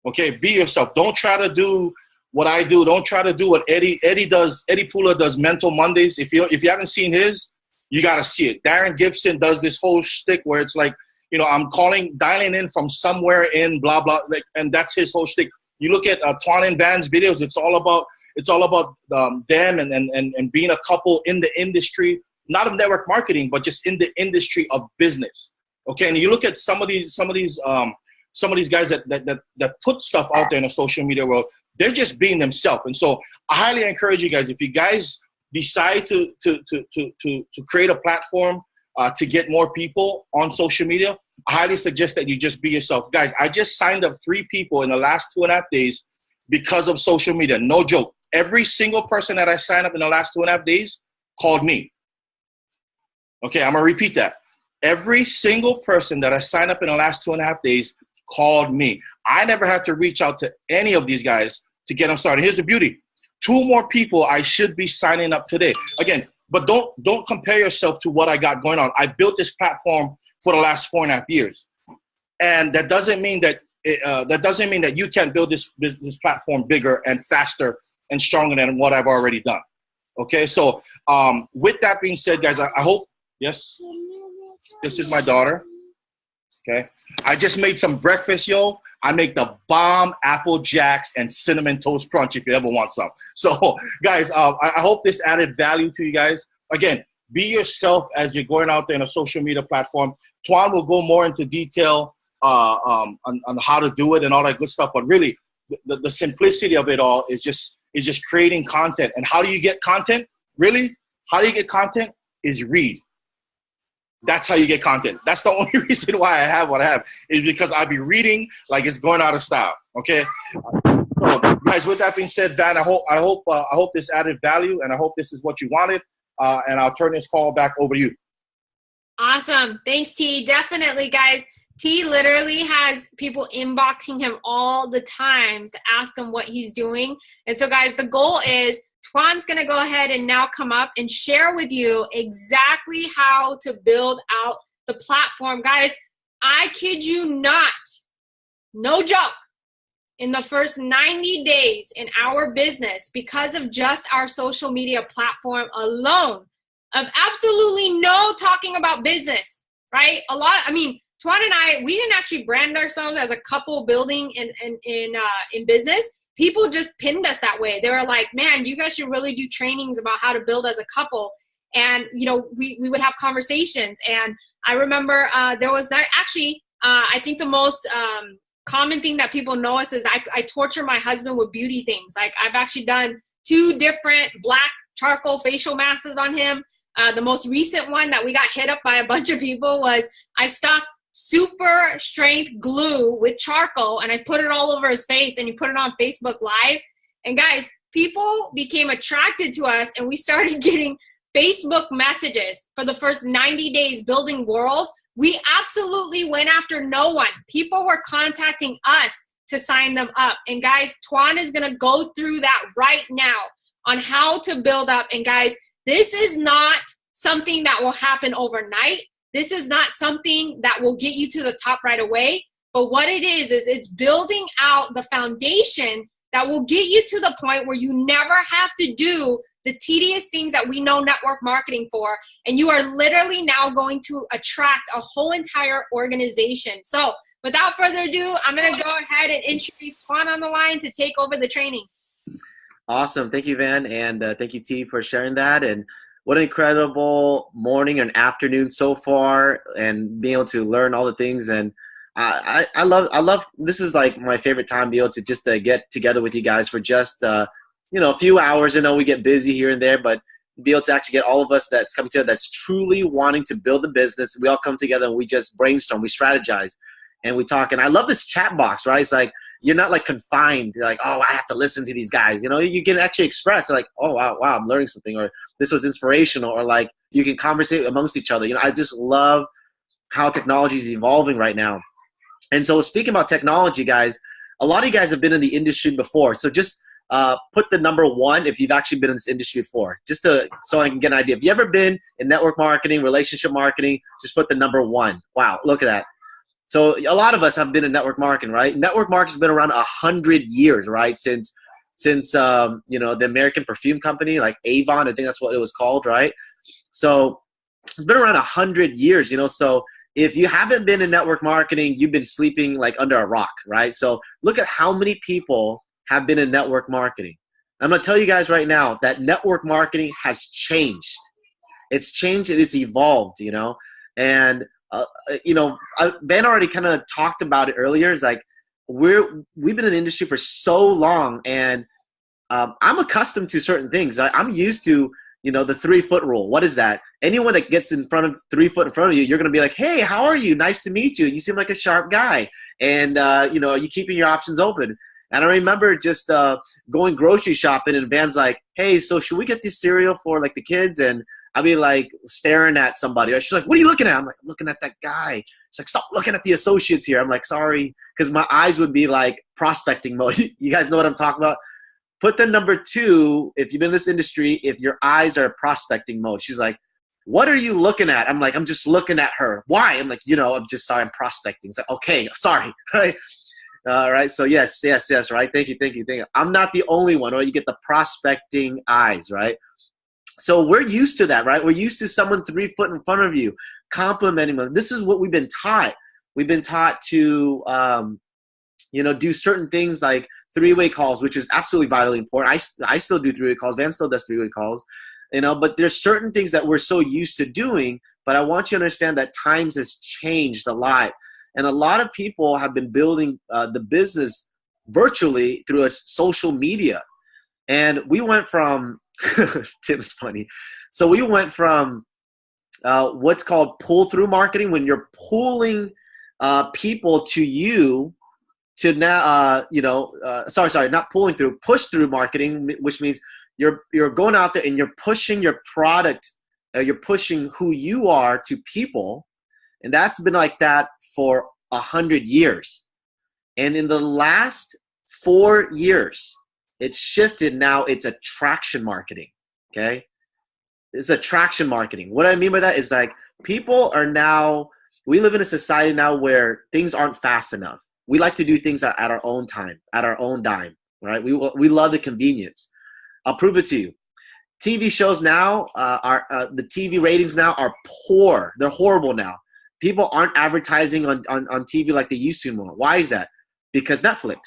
Okay, be yourself. Don't try to do what I do. Don't try to do what Eddie does. Eddie Pula does Mental Mondays. If you haven't seen his, you got to see it. Darren Gibson does this whole shtick where it's like, you know, I'm dialing in from somewhere in blah, blah, like, and that's his whole shtick. You look at Twan and Van's videos, it's all about them and being a couple in the industry, not of network marketing, but just in the industry of business. Okay, and you look at some of these guys that put stuff out there in the social media world, they're just being themselves. And so I highly encourage you guys, if you guys decide to create a platform to get more people on social media, I highly suggest that you just be yourself. Guys, I just signed up 3 people in the last 2.5 days because of social media. No joke. Every single person that I signed up in the last 2.5 days called me. Okay, I'm going to repeat that. Every single person that I signed up in the last 2.5 days called me. I never had to reach out to any of these guys to get them started. Here's the beauty. 2 more people I should be signing up today. Again, but don't compare yourself to what I got going on. I built this platform for the last 4.5 years. And that doesn't mean that you can't build this platform bigger and faster and stronger than what I've already done. Okay, so with that being said, guys, I hope, yes, this is my daughter. Okay, I just made some breakfast, yo. I make the bomb Apple Jacks and Cinnamon Toast Crunch if you ever want some. So, guys, I hope this added value to you guys. Again, be yourself as you're going out there in a social media platform. Twan will go more into detail on how to do it and all that good stuff. But really, the simplicity of it all is just creating content. And how do you get content? Really, how do you get content? Is read. That's how you get content. That's the only reason why I have what I have, is because I'll be reading like it's going out of style. Okay, so, guys. With that being said, Van, I hope this added value, and I hope this is what you wanted. And I'll turn this call back over to you.
Awesome, thanks, T. Definitely, guys. T literally has people inboxing him all the time to ask him what he's doing. And so, guys, the goal is Twan's going to go ahead and now come up and share with you exactly how to build out the platform. Guys, I kid you not, no joke, in the first 90 days in our business, because of just our social media platform alone, of absolutely no talking about business, right? Twan and I, we didn't actually brand ourselves as a couple building in business. People just pinned us that way. They were like, man, you guys should really do trainings about how to build as a couple. And, you know, we would have conversations. And I remember there was that actually, I think the most common thing that people know us is I torture my husband with beauty things. Like I've actually done 2 different black charcoal facial masks on him. The most recent one that we got hit up by a bunch of people was I stuck super strength glue with charcoal and I put it all over his face, and you put it on Facebook Live. And guys, people became attracted to us, and we started getting Facebook messages for the first 90 days building World. We absolutely went after no one. People were contacting us to sign them up. And guys, Twan is going to go through that right now on how to build up. And guys, this is not something that will happen overnight. this is not something that will get you to the top right away. But what it is it's building out the foundation that will get you to the point where you never have to do the tedious things that we know network marketing for. And you are literally now going to attract a whole entire organization. So without further ado, I'm going to go ahead and introduce Tuan on the line to take over the training.
Awesome. Thank you, Van. And thank you, T, for sharing that. And what an incredible morning and afternoon so far, and being able to learn all the things. And I love, this is like my favorite time to be able to just get together with you guys for just, a few hours. I know we get busy here and there, but be able to actually get all of us that's coming together, that's truly wanting to build the business. We all come together and we just brainstorm, we strategize, and we talk. And I love this chat box, right? It's like, you're not like confined, like, oh, I have to listen to these guys. You can actually express like, oh, wow, I'm learning something, or this was inspirational, or like you can conversate amongst each other. I just love how technology is evolving right now. And so speaking about technology, guys, a lot of you guys have been in the industry before. So just put the number 1 if you've actually been in this industry before, just so I can get an idea. If you've ever been in network marketing, relationship marketing, just put the number 1. Wow, look at that. So a lot of us have been in network marketing, right? Network marketing has been around 100 years, right? Since the American perfume company, like Avon, I think that's what it was called, right? So it's been around 100 years, So if you haven't been in network marketing, you've been sleeping like under a rock, right? So look at how many people have been in network marketing. I'm going to tell you guys right now that network marketing has changed. It's changed and it's evolved, And Ben already kind of talked about it earlier. It's like we've been in the industry for so long, and I'm accustomed to certain things. I'm used to, the 3-foot rule. What is that? Anyone that gets in front of 3 foot in front of you, you're going to be like, hey, how are you? Nice to meet you. You seem like a sharp guy. And, you keeping your options open. And I remember just going grocery shopping, and Van's like, hey, so should we get this cereal for like the kids? And I'll be like staring at somebody. She's like, what are you looking at? I'm like, I'm looking at that guy. She's like, stop looking at the associates here. I'm like, sorry, because my eyes would be like prospecting mode. You guys know what I'm talking about? Put the number 2, if you've been in this industry, if your eyes are prospecting mode. She's like, what are you looking at? I'm like, I'm just looking at her. Why? I'm like, I'm just sorry, I'm prospecting. It's like, okay, sorry, right? All right, so yes, right? Thank you. I'm not the only one, or you get the prospecting eyes, right? So we're used to that, right? We're used to someone 3 foot in front of you, complimenting them. This is what we've been taught. We've been taught to, do certain things like 3-way calls, which is absolutely vitally important. I still do 3-way calls. Van still does 3-way calls, but there's certain things that we're so used to doing. But I want you to understand that times has changed a lot. And a lot of people have been building the business virtually through a social media. And we went from, Tim's funny. So we went from what's called pull-through marketing, when you're pulling people to you, to now, not pulling through, push-through marketing, which means you're going out there and you're pushing your product, you're pushing who you are to people. And that's been like that for 100 years. And in the last 4 years, it's shifted. Now it's attraction marketing, okay? It's attraction marketing. What I mean by that is like people are now, we live in a society now where things aren't fast enough. We like to do things at our own time, at our own dime, right? We love the convenience. I'll prove it to you. TV shows now, the TV ratings now are poor. They're horrible now. People aren't advertising on TV like they used to anymore. Why is that? Because Netflix.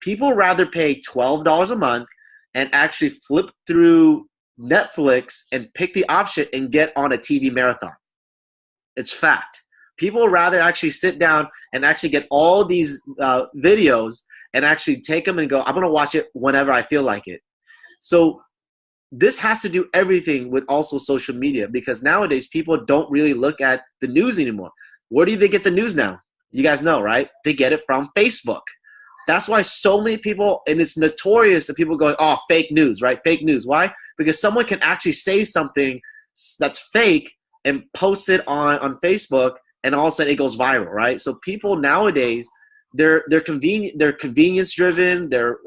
People rather pay $12 a month and actually flip through Netflix and pick the option and get on a TV marathon. It's fact. People rather actually sit down and actually get all these videos and actually take them and go, I'm going to watch it whenever I feel like it. So this has to do everything with also social media, because nowadays people don't really look at the news anymore. Where do they get the news now? You guys know, right? They get it from Facebook. That's why so many people, and it's notorious that people going, oh, fake news, right? Fake news. Why? Because someone can actually say something that's fake and post it on Facebook, and all of a sudden it goes viral, right? So people nowadays, they're convenience driven. They're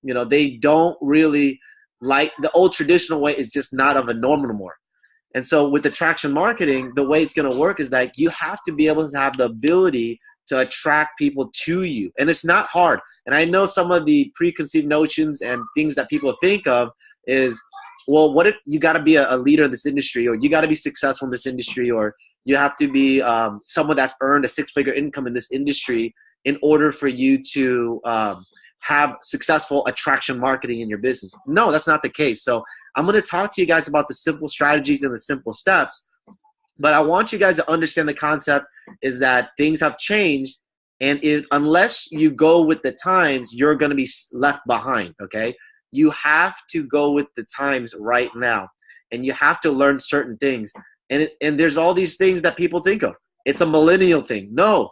they don't really like the old traditional way is just not of a norm anymore. And so with attraction marketing, the way it's going to work is that you have to be able to have the ability to attract people to you. And it's not hard. And I know some of the preconceived notions and things that people think of is, well, what if you got to be a leader in this industry, or you got to be successful in this industry, or you have to be someone that's earned a six-figure income in this industry in order for you to have successful attraction marketing in your business. No, that's not the case. So I'm going to talk to you guys about the simple strategies and the simple steps, but I want you guys to understand the concept is that things have changed, and unless you go with the times, you're going to be left behind, okay? You have to go with the times right now, and you have to learn certain things. And there's all these things that people think of. It's a millennial thing. No,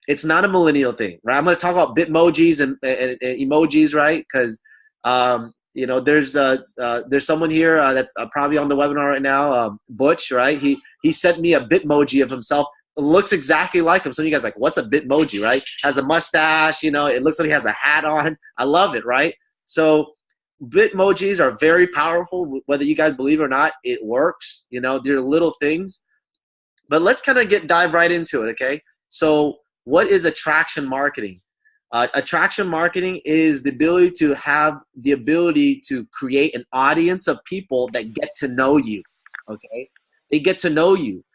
it's not a millennial thing, right? I'm going to talk about Bitmojis and emojis, right? Because you know, there's someone here that's probably on the webinar right now, Butch, right? He sent me a Bitmoji of himself. It looks exactly like him. Some of you guys are like, what's a Bitmoji, right? Has a mustache, you know, it looks like he has a hat on. I love it, right? So Bitmojis are very powerful. Whether you guys believe it or not, it works. You know, they're little things. But let's kind of dive right into it, okay? So what is attraction marketing? Attraction marketing is the ability to create an audience of people that get to know you, okay? They get to know you.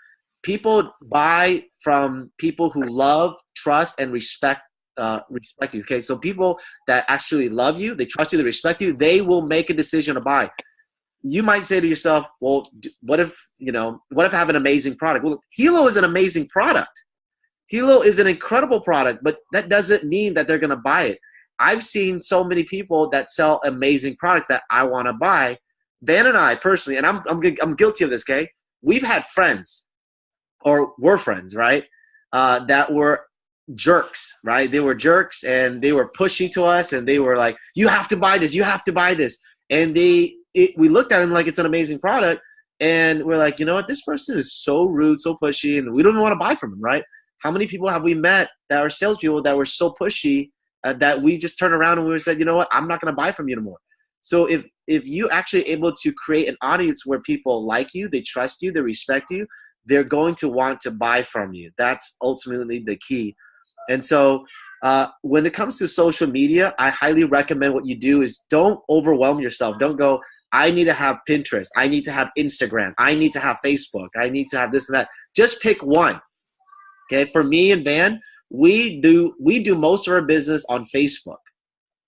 People buy from people who love, trust, and respect you, okay? So people that actually love you, they trust you, they respect you, they will make a decision to buy. You might say to yourself, well, what if I have an amazing product? Well, Hilo is an amazing product. Hilo is an incredible product, but that doesn't mean that they're going to buy it. I've seen so many people that sell amazing products that I want to buy. Van and I personally, and I'm guilty of this, okay? We've had friends, or were friends, right? That were jerks, right? They were jerks, and they were pushy to us, and they were like, you have to buy this, you have to buy this. And we looked at them like it's an amazing product, and we're like, you know what? This person is so rude, so pushy, and we don't even want to buy from them, right? How many people have we met that are salespeople that were so pushy that we just turned around and we said, you know what, I'm not going to buy from you anymore. So if you actually able to create an audience where people like you, they trust you, they respect you, they're going to want to buy from you. That's ultimately the key. And so when it comes to social media, I highly recommend what you do is don't overwhelm yourself. Don't go, I need to have Pinterest. I need to have Instagram. I need to have Facebook. I need to have this and that. Just pick one. Okay, for me and Van, we do most of our business on Facebook,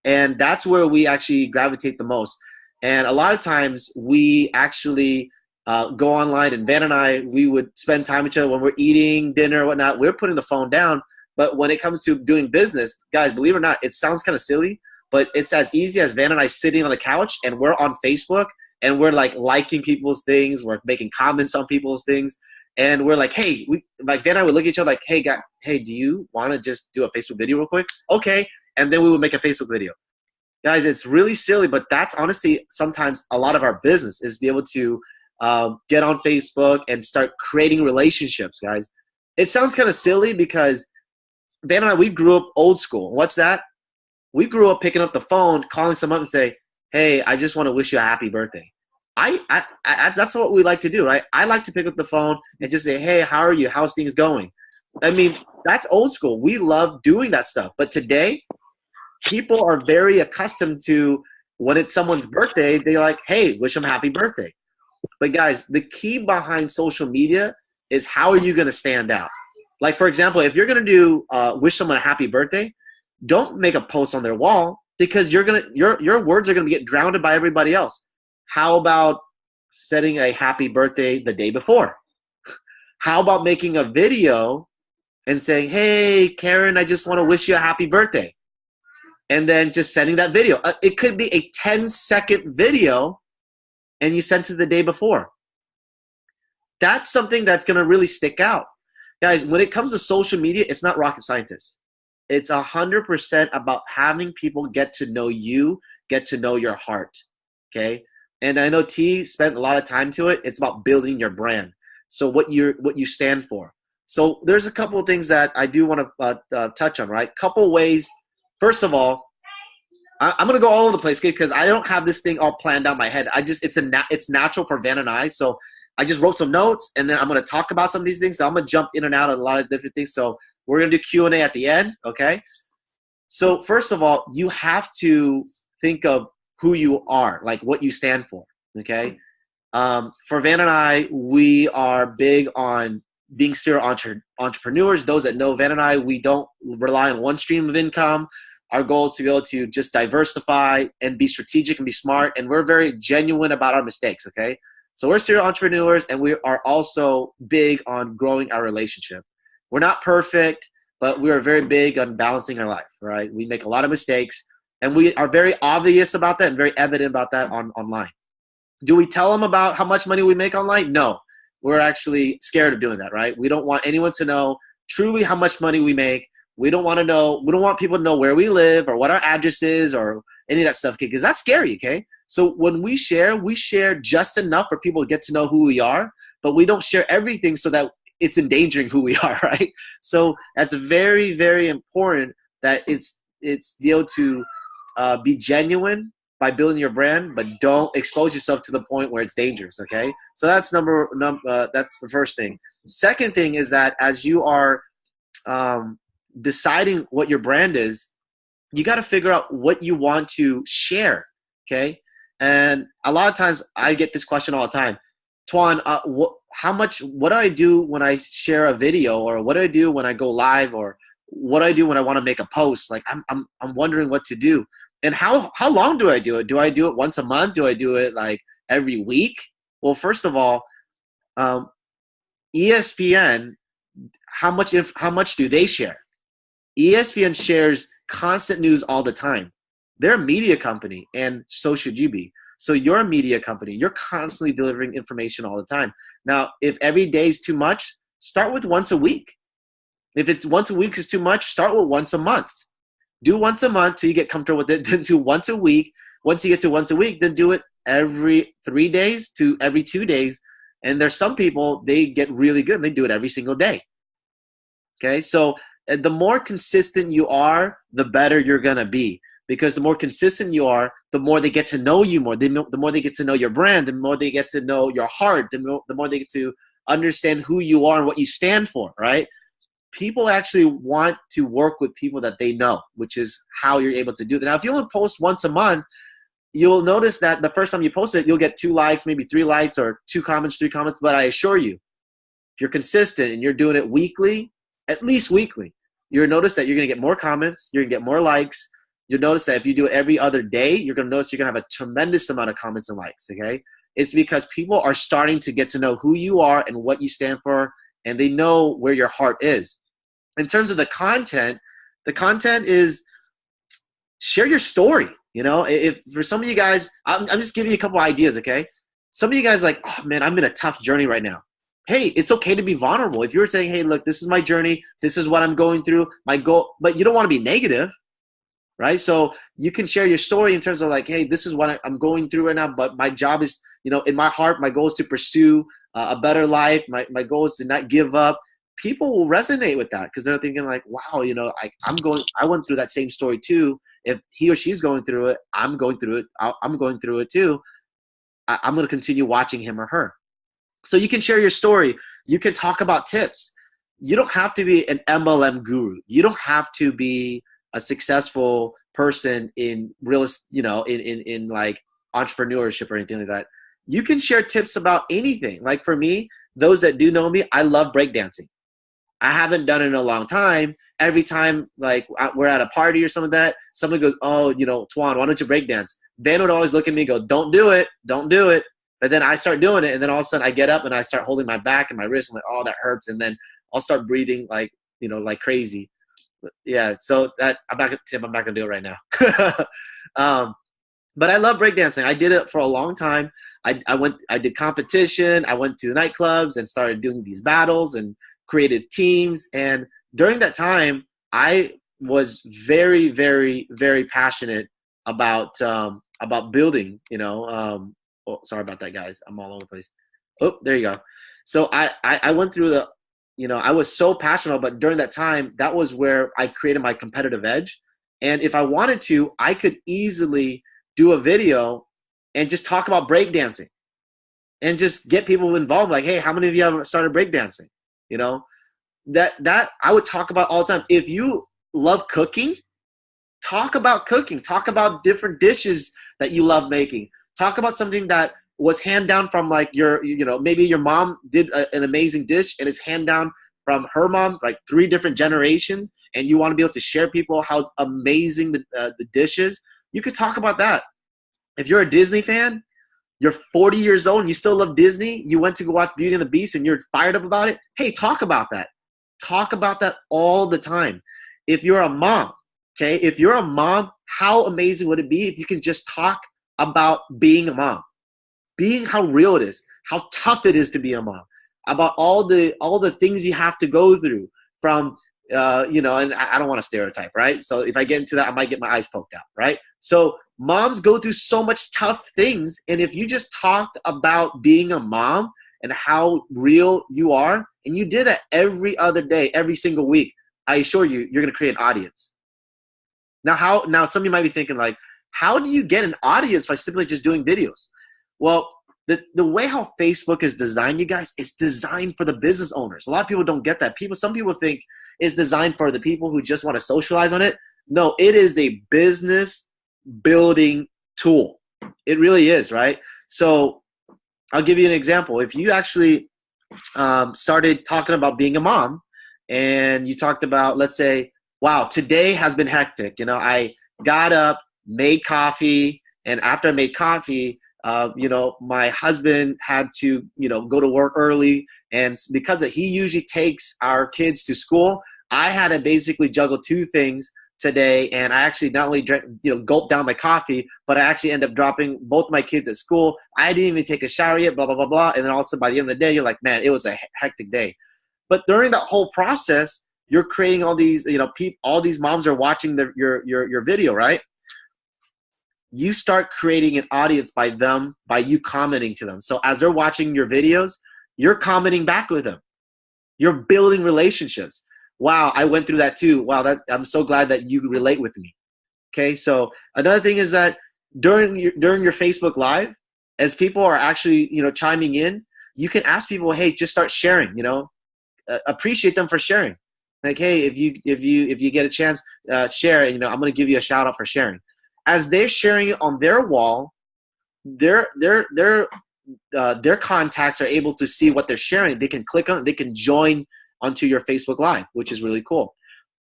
and that's where we actually gravitate the most. And a lot of times we actually go online, and Van and I, we would spend time with each other when we're eating dinner or whatnot. We're putting the phone down, but when it comes to doing business, guys, believe it or not, it sounds kind of silly, but it's as easy as Van and I sitting on the couch and we're on Facebook and we're like liking people's things, we're making comments on people's things. And we're like, hey, Van and I would look at each other like, hey, do you want to just do a Facebook video real quick? Okay. And then we would make a Facebook video. Guys, it's really silly, but that's honestly sometimes a lot of our business is to be able to get on Facebook and start creating relationships, guys. It sounds kind of silly because Van and I, we grew up old school. What's that? We grew up picking up the phone, calling someone and say, hey, I just want to wish you a happy birthday. I that's what we like to do, right? I like to pick up the phone and just say, hey, how are you? How's things going? I mean, that's old school. We love doing that stuff. But today, people are very accustomed to when it's someone's birthday, they're like, hey, wish them happy birthday. But guys, the key behind social media is how are you going to stand out? Like, for example, if you're going to do wish someone a happy birthday, don't make a post on their wall because your words are going to get drowned by everybody else. How about setting a happy birthday the day before? How about making a video and saying, hey, Karen, I just want to wish you a happy birthday. And then just sending that video. It could be a 10-second video and you sent it the day before. That's something that's going to really stick out. Guys, when it comes to social media, it's not rocket scientists. It's 100% about having people get to know you, get to know your heart, okay? And I know T spent a lot of time to it. It's about building your brand. So what you stand for. So there's a couple of things that I do want to touch on, right? Couple ways. First of all, I'm going to go all over the place because I don't have this thing all planned out in my head. It's natural for Van and I. So I just wrote some notes, and then I'm going to talk about some of these things. So I'm going to jump in and out of a lot of different things. So we're going to do Q&A at the end, okay? So first of all, you have to think of who you are, like what you stand for, okay? For Van and I, we are big on being serial entrepreneurs. Those that know Van and I, we don't rely on one stream of income. Our goal is to be able to just diversify and be strategic and be smart. And we're very genuine about our mistakes, okay? So we're serial entrepreneurs, and we are also big on growing our relationship. We're not perfect, but we are very big on balancing our life, right? We make a lot of mistakes, and we are very obvious about that and very evident about that online. Do we tell them about how much money we make online? No. We're actually scared of doing that, right? We don't want anyone to know truly how much money we make. We don't want people to know where we live or what our address is or any of that stuff, okay? Because that's scary, okay? So when we share just enough for people to get to know who we are, but we don't share everything so that it's endangering who we are, right? So that's very, very important that it's be able to be genuine by building your brand, but don't expose yourself to the point where it's dangerous, okay? So that's that's the first thing. Second thing is that as you are deciding what your brand is, you got to figure out what you want to share, okay? And a lot of times I get this question all the time. Tuan, what do I do when I share a video, or what do I do when I go live, or what do I do when I want to make a post? Like I'm wondering what to do. And how long do I do it? Do I do it once a month? Do I do it like every week? Well, first of all, ESPN, how much do they share? ESPN shares constant news all the time. They're a media company, and so should you be. So you're a media company. You're constantly delivering information all the time. Now, if every day is too much, start with once a week. If it's once a week is too much, start with once a month. Do once a month till you get comfortable with it. Then do once a week. Once you get to once a week, then do it every 3 days to every 2 days. And there's some people, they get really good and they do it every single day. Okay, so the more consistent you are, the better you're going to be. Because the more consistent you are, the more they get to know you more. The more they get to know your brand, the more they get to know your heart, the more they get to understand who you are and what you stand for, right? People actually want to work with people that they know, which is how you're able to do that. Now, if you only post once a month, you'll notice that the first time you post it, you'll get 2 likes, maybe 3 likes, or 2 comments, 3 comments. But I assure you, if you're consistent and you're doing it weekly, at least weekly, you'll notice that you're going to get more comments, you're going to get more likes. You'll notice that if you do it every other day, you're going to notice you're going to have a tremendous amount of comments and likes, okay? It's because people are starting to get to know who you are and what you stand for, and they know where your heart is. In terms of the content is share your story. You know, if for some of you guys, I'm just giving you a couple ideas, okay? Some of you guys like, oh man, I'm in a tough journey right now. Hey, it's okay to be vulnerable. If you're saying, hey, look, this is my journey, this is what I'm going through, my goal, but you don't want to be negative, right? So you can share your story in terms of like, hey, this is what I'm going through right now, but my job is, you know, in my heart, my goal is to pursue a better life. My goal is to not give up. People will resonate with that because they're thinking like, wow, you know, I went through that same story too. If he or she's going through it, I'm going through it. I'm going through it too. I'm going to continue watching him or her. So you can share your story. You can talk about tips. You don't have to be an MLM guru. You don't have to be a successful person in real, you know, in like entrepreneurship or anything like that. You can share tips about anything. Like for me, those that do know me, I love breakdancing. I haven't done it in a long time. Every time like we're at a party or something like that, someone goes, oh, you know, Tuan, why don't you breakdance? Van would always look at me and go, don't do it. Don't do it. But then I start doing it, and then all of a sudden I get up and I start holding my back and my wrist. I'm like, oh, that hurts. And then I'll start breathing like, you know, like crazy. But yeah, so that I'm not gonna do it right now. But I love breakdancing. I did it for a long time. I did competition. I went to nightclubs and started doing these battles and created teams. And during that time, I was very, very, very passionate about building, you know, oh, sorry about that, guys. I'm all over the place. Oh, there you go. So I went through the, you know, I was so passionate, but during that time, that was where I created my competitive edge. And if I wanted to, I could easily do a video and just talk about breakdancing. and just get people involved. Like, hey, how many of you have started breakdancing? You know, that I would talk about all the time. If you love cooking, talk about cooking. Talk about different dishes that you love making. Talk about something that was hand down from like maybe your mom did an amazing dish and it's hand down from her mom, like 3 different generations, and you want to be able to share people how amazing the dish is. You could talk about that. If you're a Disney fan, you're 40 years old and you still love Disney, you went to go watch Beauty and the Beast and you're fired up about it, hey, talk about that. Talk about that all the time. If you're a mom, okay, if you're a mom, how amazing would it be if you can just talk about being a mom, being how real it is, how tough it is to be a mom, about all the things you have to go through from, and I don't want to stereotype, right? So if I get into that, I might get my eyes poked out, right? So moms go through so much tough things. And if you just talked about being a mom and how real you are, and you did that every other day, every single week, I assure you, you're going to create an audience. Now some of you might be thinking like, how do you get an audience by simply just doing videos? Well, the way how Facebook is designed, you guys, it's designed for the business owners. A lot of people don't get that. Some people think it's designed for the people who just want to socialize on it. No, it is a business building tool. It really is, right? So I'll give you an example. If you actually started talking about being a mom and you talked about, let's say, wow, today has been hectic. I got up, made coffee, and after I made coffee, my husband had to, go to work early. And because he usually takes our kids to school, I had to basically juggle 2 things today. And I actually not only drank, gulped down my coffee, but I actually ended up dropping both my kids at school. I didn't even take a shower yet, blah, blah, blah, blah. And then also by the end of the day, you're like, man, it was a hectic day. But during that whole process, you're creating all these, all these moms are watching your video, right? You start creating an audience by you commenting to them. So as they're watching your videos, you're commenting back with them. You're building relationships. Wow, I went through that too. Wow, I'm so glad that you relate with me. Okay, so another thing is that during your Facebook Live, as people are actually chiming in, you can ask people, hey, just start sharing. Appreciate them for sharing. Like, hey, if you get a chance, share. I'm going to give you a shout out for sharing. As they're sharing it on their wall, their contacts are able to see what they're sharing. They can click on it. They can join onto your Facebook Live, which is really cool.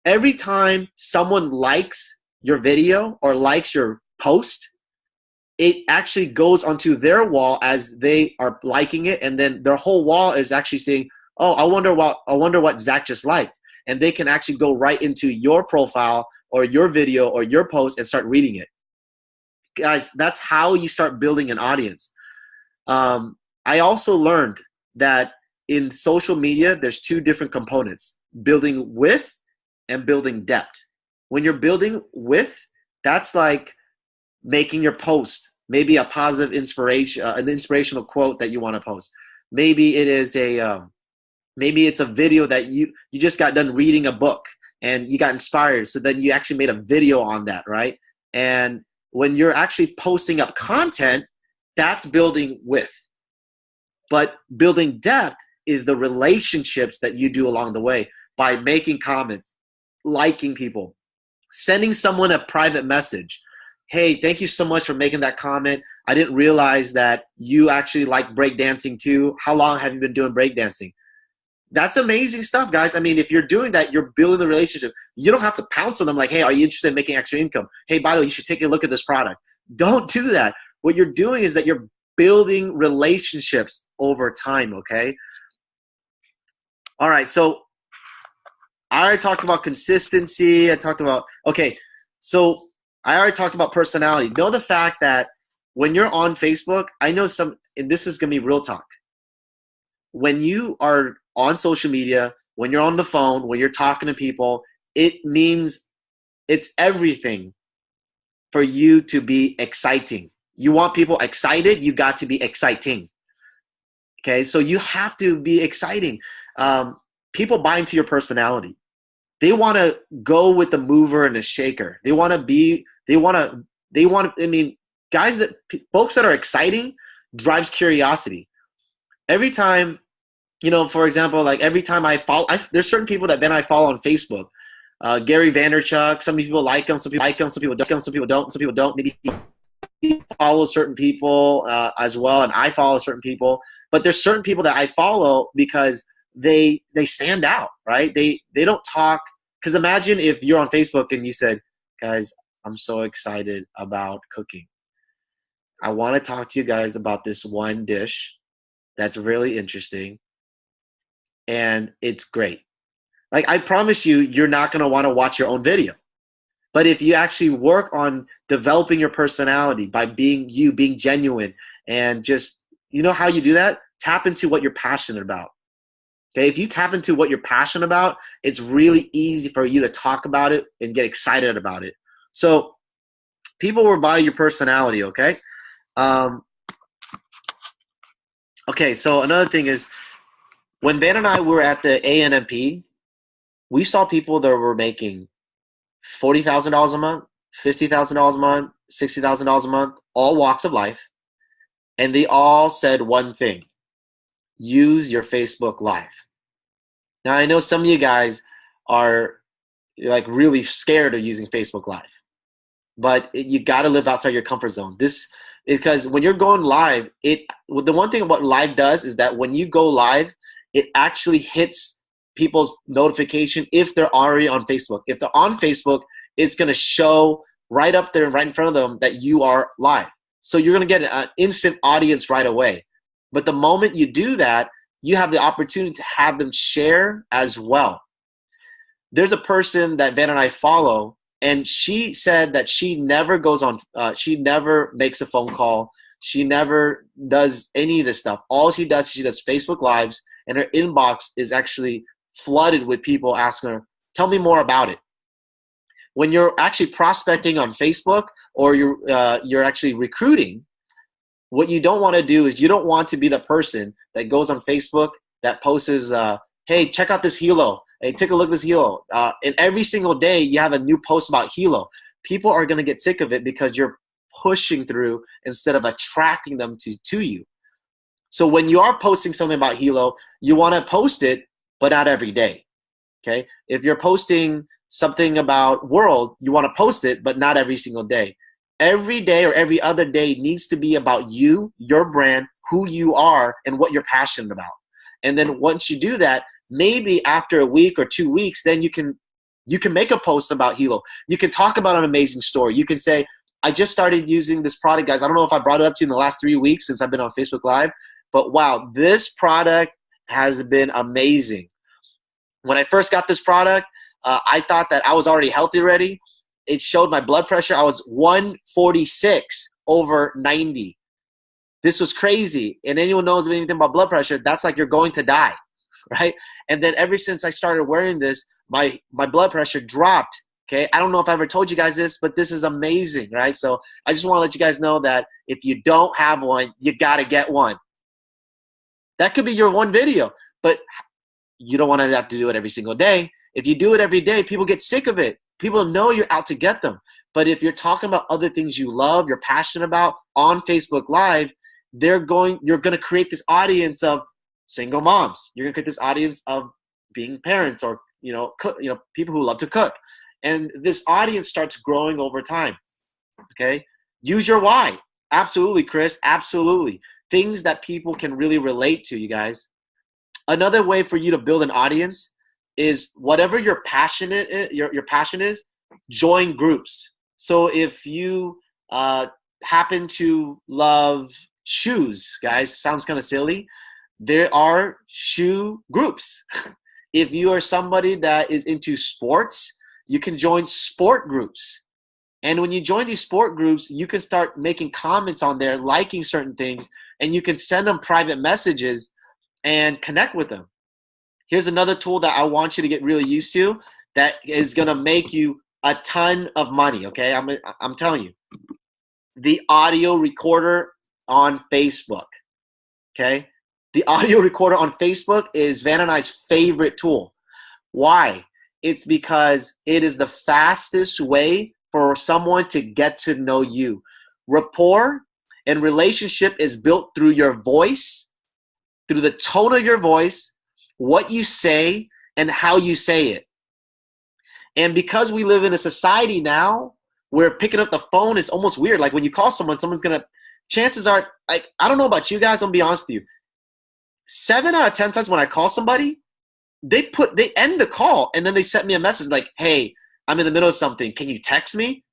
Every time someone likes your video or likes your post, it actually goes onto their wall as they are liking it, and then their whole wall is actually saying, oh, I wonder what Zach just liked. And they can actually go right into your profile or your video or your post and start reading it. Guys, that's how you start building an audience. I also learned that in social media, there's 2 different components, building width and building depth. When you're building width, that's like making your post, maybe a positive inspiration, an inspirational quote that you want to post. Maybe it is maybe it's a video that you just got done reading a book and you got inspired. So then you actually made a video on that, right? And when you're actually posting up content, that's building width. But building depth is the relationships that you do along the way by making comments, liking people, sending someone a private message. Hey, thank you so much for making that comment. I didn't realize that you actually like breakdancing too. How long have you been doing breakdancing? That's amazing stuff, guys. I mean, if you're doing that, you're building the relationship. You don't have to pounce on them like, hey, are you interested in making extra income? Hey, by the way, you should take a look at this product. Don't do that. What you're doing is that you're building relationships over time, okay? All right, so I already talked about consistency. I talked about personality. Know the fact that when you're on Facebook, I know and this is going to be real talk. When you are on social media, when you're on the phone, when you're talking to people, it means it's everything for you to be exciting. You want people excited, you got to be exciting. Okay, so you have to be exciting. People buy into your personality. They want to go with the mover and the shaker. Folks that are exciting drives curiosity. every time, for example, like every time I follow, there's certain people that then I follow on Facebook. Gary Vaynerchuk, some people like him, some people like him, some people don't, some people don't, some people don't. Maybe he follows certain people as well, and I follow certain people. But there's certain people that I follow because they stand out, right? They don't talk. Because imagine if you're on Facebook and you said, guys, I'm so excited about cooking. I want to talk to you guys about this one dish that's really interesting, and it's great. Like, I promise you, you're not going to want to watch your own video. But if you actually work on developing your personality by being you, being genuine, and just, how you do that? Tap into what you're passionate about. Okay, if you tap into what you're passionate about, it's really easy for you to talk about it and get excited about it. So people will buy your personality, okay? Okay, so another thing is, when Van and I were at the ANMP, we saw people that were making $40,000 a month, $50,000 a month, $60,000 a month, all walks of life. And they all said one thing: use your Facebook Live. Now, I know some of you guys are like really scared of using Facebook Live, but you got to live outside your comfort zone. Because when you're going live, the one thing what live does is that when you go live, it actually hits people's notification if they're already on Facebook. If they're on Facebook, it's going to show right up there, right in front of them, that you are live. So you're going to get an instant audience right away. But the moment you do that, you have the opportunity to have them share as well. There's a person that Van and I follow, and she said that she never goes on, she never makes a phone call. She never does any of this stuff. All she does Facebook Lives, and her inbox is actually flooded with people asking her, tell me more about it. When you're actually prospecting on Facebook, or you're actually recruiting, what you don't want to do is you don't want to be the person that goes on Facebook that posts, hey, check out this Hilo. Hey, take a look at this Hilo. And every single day you have a new post about Hilo. People are going to get sick of it because you're pushing through instead of attracting them to you. So when you are posting something about Hilo, you want to post it, but not every day. Okay? If you're posting something about World, you want to post it, but not every single day. Every day or every other day needs to be about you, your brand, who you are, and what you're passionate about. And then once you do that, maybe after a week or 2 weeks, then you can make a post about Hilo. You can talk about an amazing story. You can say, I just started using this product, guys. I don't know if I brought it up to you in the last 3 weeks since I've been on Facebook Live, but wow, this product has been amazing. When I first got this product, I thought that I was already healthy already. It showed my blood pressure. I was 146/90. This was crazy. And anyone knows anything about blood pressure, that's like you're going to die, right? And then ever since I started wearing this, my blood pressure dropped. Okay, I don't know if I ever told you guys this, but this is amazing, right? So I just want to let you guys know that if you don't have one, you got to get one. That could be your one video, but you don't want to have to do it every single day. If you do it every day, people get sick of it. People know you're out to get them. But if you're talking about other things you love, you're passionate about on Facebook Live, you're going to create this audience of single moms. You're going to create this audience of being parents, or people who love to cook. And this audience starts growing over time. Okay? Use your why. Absolutely, Chris. Absolutely. Things that people can really relate to, you guys. Another way for you to build an audience is whatever your passion is, join groups. So if you happen to love shoes, guys, sounds kind of silly, there are shoe groups. If you are somebody that is into sports, you can join sport groups. And when you join these sport groups, you can start making comments on there, liking certain things, and you can send them private messages and connect with them. Here's another tool that I want you to get really used to that is going to make you a ton of money, okay? I'm telling you. The audio recorder on Facebook, okay? The audio recorder on Facebook is Van and I's favorite tool. Why? It's because it is the fastest way for someone to get to know you. Rapport and relationship is built through your voice, through the tone of your voice, what you say, and how you say it. And because we live in a society now where picking up the phone is almost weird. Like when you call someone, someone's going to, chances are, like, I don't know about you guys, I'm going to be honest with you. 7 out of 10 times when I call somebody, they end the call and then they send me a message like, hey, I'm in the middle of something. Can you text me?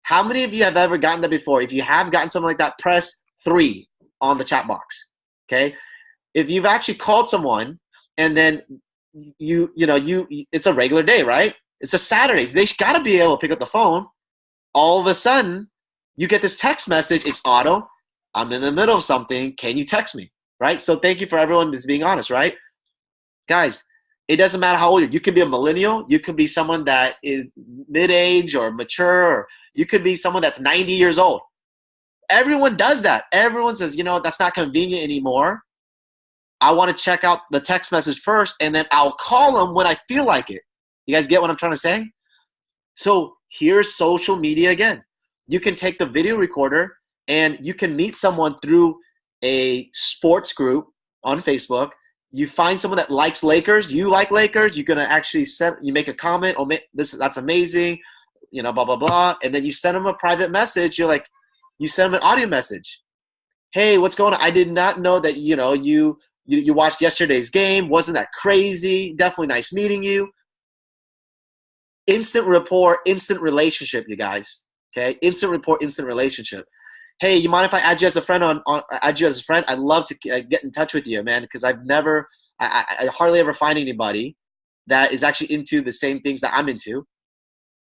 How many of you have ever gotten that before? If you have gotten something like that, press 3 on the chat box. Okay. If you've actually called someone and then it's a regular day, right? It's a Saturday. They got to be able to pick up the phone. All of a sudden, you get this text message. It's auto. I'm in the middle of something. Can you text me? Right? So thank you for everyone that's being honest, right? Guys, it doesn't matter how old you are. You can be a millennial. You can be someone that is mid-age or mature. Or you could be someone that's 90 years old. Everyone does that. Everyone says, that's not convenient anymore. I want to check out the text message first, and then I'll call them when I feel like it. You guys get what I'm trying to say? So here's social media again. You can take the video recorder, and you can meet someone through a sports group on Facebook. You find someone that likes Lakers. You like Lakers. You're gonna actually you make a comment. Oh, that's amazing. Blah blah blah. And then you send them a private message. You send them an audio message. Hey, what's going on? I did not know that you watched yesterday's game. Wasn't that crazy? Definitely nice meeting you. Instant rapport, instant relationship, you guys. Okay, instant rapport, instant relationship. Hey, you mind if I add you as a friend add you as a friend? I'd love to get in touch with you, man, because I hardly ever find anybody that is actually into the same things that I'm into.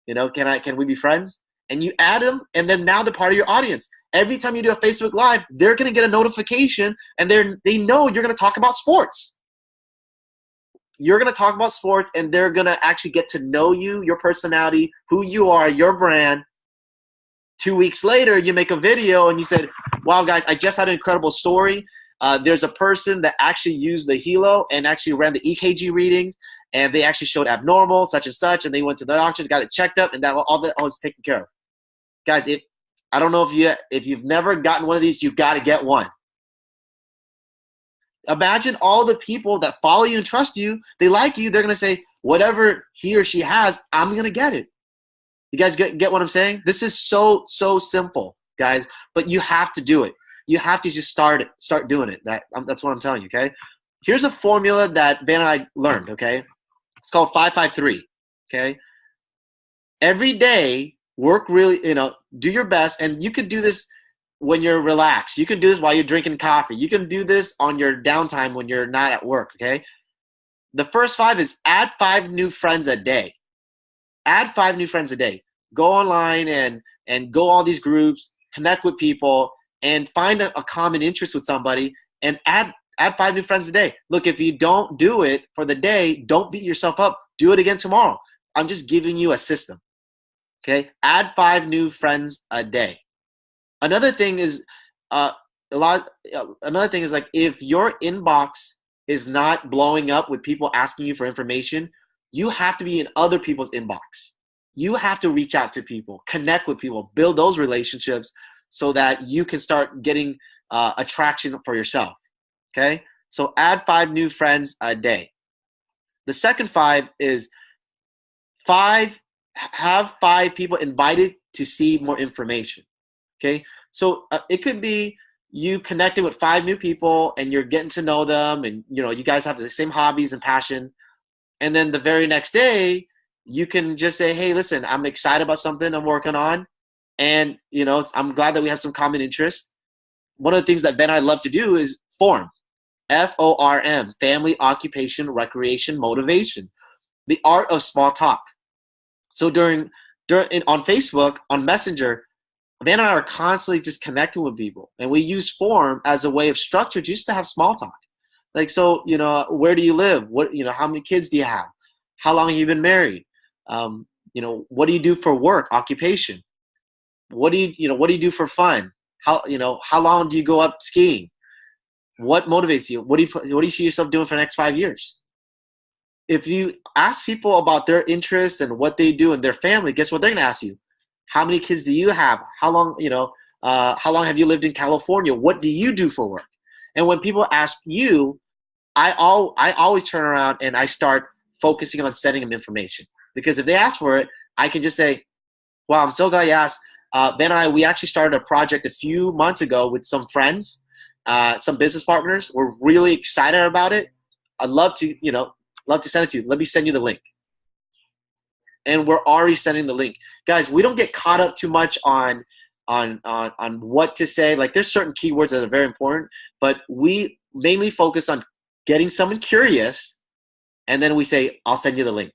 Can we be friends? And you add them, and then now they're part of your audience. Every time you do a Facebook Live, they're going to get a notification, and they know you're going to talk about sports. You're going to talk about sports, and they're going to actually get to know you, your personality, who you are, your brand. 2 weeks later, you make a video, and you said, wow, guys, I just had an incredible story. There's a person that actually used the Helo and actually ran the EKG readings, and they actually showed abnormal, such and such, and they went to the doctor, got it checked up, and all that was taken care of. Guys, I don't know if you've never gotten one of these, you've got to get one. Imagine all the people that follow you and trust you, they like you, they're going to say, whatever he or she has, I'm going to get it. You guys get what I'm saying? This is so simple, guys, but you have to do it. You have to just start doing it. That's what I'm telling you, okay? Here's a formula that Ben and I learned, okay? It's called 5-5-3, okay? Every day, work really, do your best, and you can do this when you're relaxed. You can do this while you're drinking coffee. You can do this on your downtime when you're not at work, okay? The first 5 is add 5 new friends a day. Add 5 new friends a day. Go online and go all these groups, connect with people, and find a common interest with somebody, and add 5 new friends a day. Look, if you don't do it for the day, don't beat yourself up. Do it again tomorrow. I'm just giving you a system, okay? Add 5 new friends a day. Another thing is like if your inbox is not blowing up with people asking you for information, you have to be in other people's inbox. You have to reach out to people, connect with people, build those relationships so that you can start getting attraction for yourself, okay? So add 5 new friends a day. The second 5 is have 5 people invited to see more information, okay? So it could be you connected with 5 new people and you're getting to know them, and you guys have the same hobbies and passion. And then the very next day, you can just say, hey, listen, I'm excited about something I'm working on. And, I'm glad that we have some common interests. One of the things that Ben and I love to do is FORM. FORM, family, occupation, recreation, motivation. The art of small talk. So on Facebook, on Messenger, Ben and I are constantly just connecting with people. And we use FORM as a way of structure just to have small talk. Like, so, where do you live? How many kids do you have? How long have you been married? What do you do for work, occupation? What do you do for fun? How long do you go up skiing? What motivates you? What do you see yourself doing for the next 5 years? If you ask people about their interests and what they do and their family, guess what they're going to ask you? How many kids do you have? How long have you lived in California? What do you do for work? And when people ask you, I always turn around and I start focusing on sending them information, because if they ask for it, I can just say, "Wow, I'm so glad you asked." Ben and I, we actually started a project a few months ago with some friends, some business partners. We're really excited about it. I'd love to send it to you. Let me send you the link. And we're already sending the link. Guys, we don't get caught up too much on what to say. Like, there's certain keywords that are very important, but we mainly focus on getting someone curious, and then we say, I'll send you the link.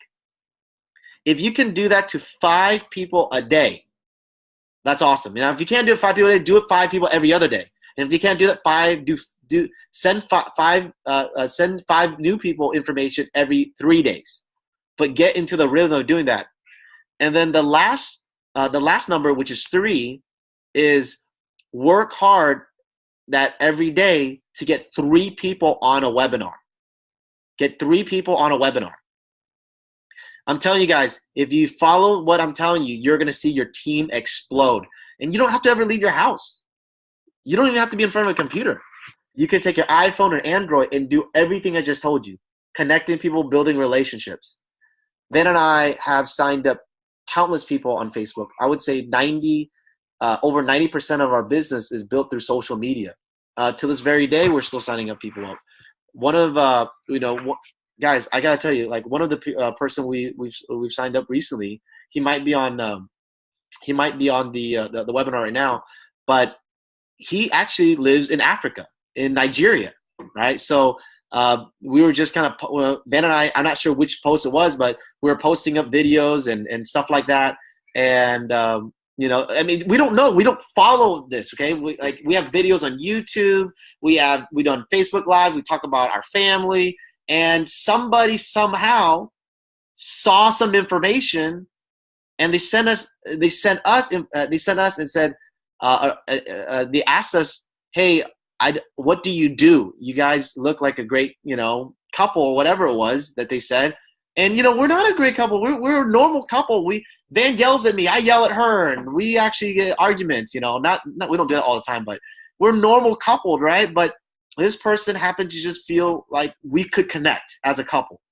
If you can do that to 5 people a day, that's awesome. Now, if you can't do it 5 people a day, do it 5 people every other day. And if you can't do that, send 5 new people information every 3 days. But get into the rhythm of doing that. And then the last number, which is 3, is work hard that every day to get 3 people on a webinar. Get 3 people on a webinar. I'm telling you guys, if you follow what I'm telling you, you're going to see your team explode. And you don't have to ever leave your house. You don't even have to be in front of a computer. You can take your iPhone or Android and do everything I just told you. Connecting people, building relationships. Ben and I have signed up countless people on Facebook. I would say over 90% of our business is built through social media. To this very day, we're still signing up people up. One of guys, I gotta tell you, like, one of the person we've signed up recently, he might be on the webinar right now, but he actually lives in Africa, in Nigeria, right? So we were just kind of, Ben and I'm not sure which post it was, but we were posting up videos and stuff like that. And, I mean, we don't know. We don't follow this, okay? We have videos on YouTube. We done Facebook Live. We talk about our family. And somebody somehow saw some information, and they sent us and said, they asked us, "Hey, what do you do? You guys look like a great, couple," or whatever it was that they said. And, we're not a great couple. We're a normal couple. Van yells at me, I yell at her, and we actually get arguments, we don't do that all the time, but we're a normal couple, right? But this person happened to just feel like we could connect as a couple.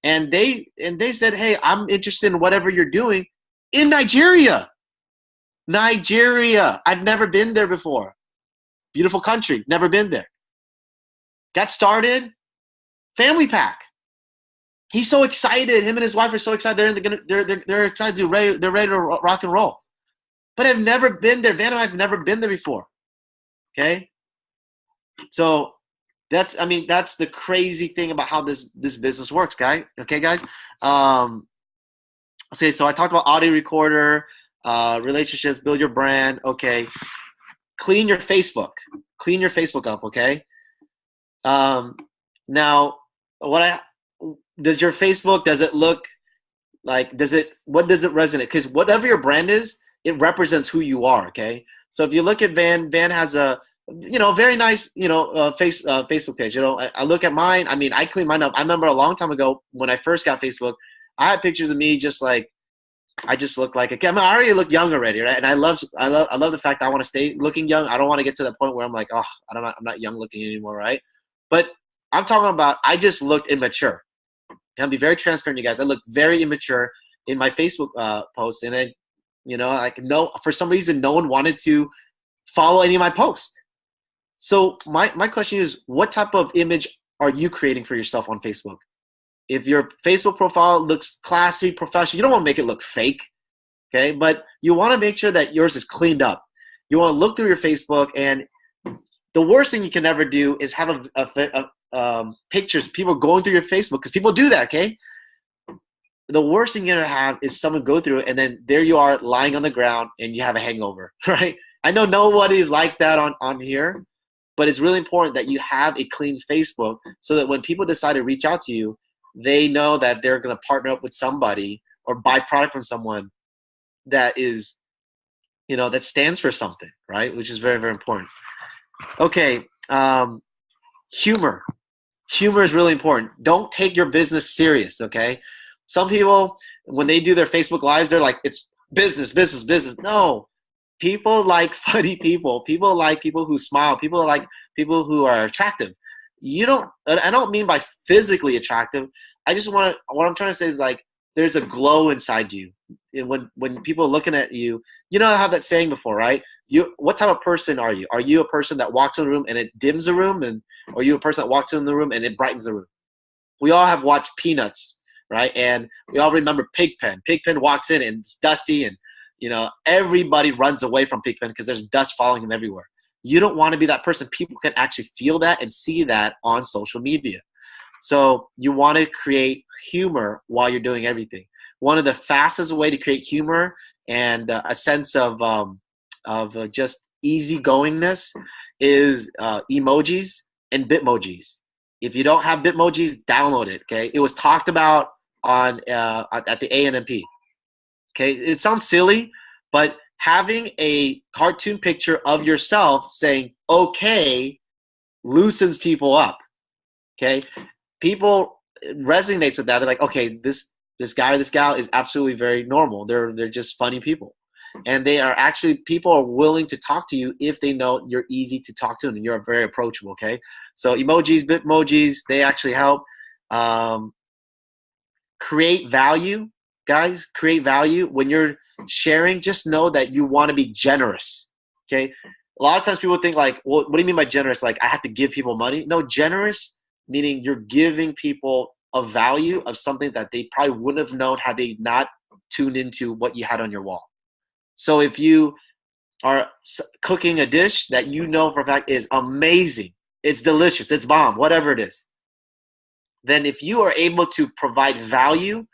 And they said, "Hey, I'm interested in whatever you're doing in Nigeria." Nigeria. I've never been there before. Beautiful country. Never been there. Got started. Family pack. He's so excited. Him and his wife are so excited. They're excited. They're ready to rock and roll. But I've never been there. Van and I've never been there before. Okay. So that's the crazy thing about how this business works, guys. Okay, guys. Okay. So I talked about audio recorder, relationships, build your brand. Okay. Clean your Facebook. Clean your Facebook up. Okay. Now, does your Facebook, does it look like, what does it resonate? Because whatever your brand is, it represents who you are, okay? So if you look at Van has a, very nice, Facebook page. I look at mine. I mean, I clean mine up. I remember a long time ago when I first got Facebook, I had pictures of me just like, I just look like I already look young already, right? And I love the fact that I want to stay looking young. I don't want to get to that point where I'm like, oh, I'm not young looking anymore, right? But I'm talking about, I just looked immature. And I'll be very transparent, you guys. I looked very immature in my Facebook posts, and then, for some reason, no one wanted to follow any of my posts. So my question is, what type of image are you creating for yourself on Facebook? If your Facebook profile looks classy, professional, you don't want to make it look fake, okay? But you want to make sure that yours is cleaned up. You want to look through your Facebook, and the worst thing you can ever do is have pictures, people going through your Facebook, because people do that, okay? The worst thing you're going to have is someone go through it, and then there you are lying on the ground, and you have a hangover, right? I know nobody's like that on here, but it's really important that you have a clean Facebook so that when people decide to reach out to you, they know that they're going to partner up with somebody or buy product from someone that is, that stands for something, right? Which is very, very important. Okay. Humor. Humor is really important. Don't take your business serious, okay? Some people, when they do their Facebook Lives, they're like, it's business, business, business. No. People like funny people. People like people who smile. People like people who are attractive. you don't, I don't mean by physically attractive. I just want to, what I'm trying to say is like, there's a glow inside you. And when people are looking at you, you know, I have that saying before, right? What type of person are you? Are you a person that walks in the room and it dims the room? And are you a person that walks in the room and it brightens the room? We all have watched Peanuts, right? And we all remember Pigpen. Pigpen walks in and it's dusty, and you know, everybody runs away from Pigpen because there's dust following him everywhere. You don't want to be that person. People can actually feel that and see that on social media. So you want to create humor while you're doing everything. One of the fastest way to create humor and a sense of just easygoingness is emojis and Bitmojis. If you don't have Bitmojis, download it. Okay, it was talked about on at the ANMP. Okay, it sounds silly, but having a cartoon picture of yourself saying "okay" loosens people up. Okay, people resonates with that. They're like, okay, this guy or this gal is absolutely very normal. They're just funny people, and they are actually, people are willing to talk to you if they know you're easy to talk to and you're very approachable. Okay, so emojis, Bitmojis, they actually help. Create value, guys. Create value when you're sharing. Just know that you want to be generous. Okay, a lot of times people think like, well, what do you mean by generous? Like I have to give people money? No, generous meaning you're giving people a value of something that they probably wouldn't have known had they not tuned into what you had on your wall. So if you are cooking a dish that you know for a fact is amazing, it's delicious, it's bomb, whatever it is, then if you are able to provide value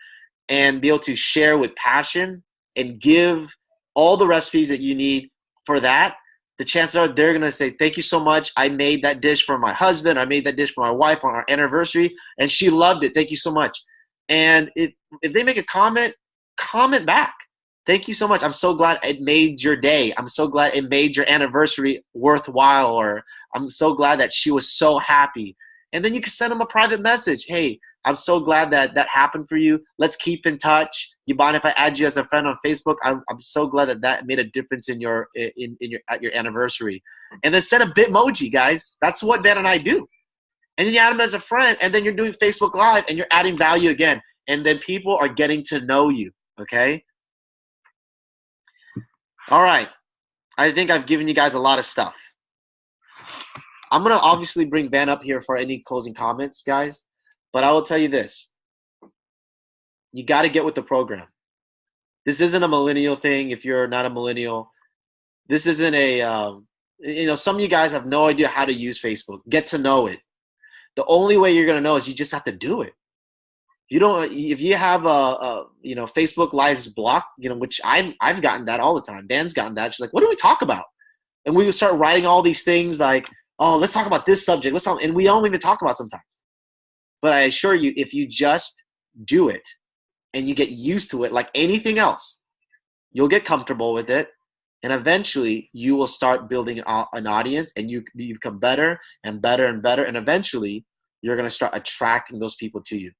and be able to share with passion and give all the recipes that you need for that, the chances are they're going to say, thank you so much. I made that dish for my husband. I made that dish for my wife on our anniversary, and she loved it. Thank you so much. And if they make a comment back. Thank you so much. I'm so glad it made your day. I'm so glad it made your anniversary worthwhile, or I'm so glad that she was so happy. And then you can send them a private message. Hey, I'm so glad that happened for you. Let's keep in touch. You mind if I add you as a friend on Facebook? I'm so glad that made a difference in your at your anniversary. And then send a Bitmoji, guys. That's what Van and I do. And then you add them as a friend, and then you're doing Facebook Live, and you're adding value again. And then people are getting to know you, okay? All right. I think I've given you guys a lot of stuff. I'm going to obviously bring Van up here for any closing comments, guys. But I will tell you this. You got to get with the program. This isn't a millennial thing if you're not a millennial. This isn't a, some of you guys have no idea how to use Facebook. Get to know it. The only way you're going to know is you just have to do it. You don't, if you have Facebook Lives blocked, which I've gotten that all the time. Dan's gotten that. She's like, what do we talk about? And we would start writing all these things like, oh, let's talk about this subject. And we don't even talk about sometimes. But I assure you, if you just do it and you get used to it like anything else, you'll get comfortable with it. And eventually you will start building an audience, and you become better and better and better. And eventually you're going to start attracting those people to you.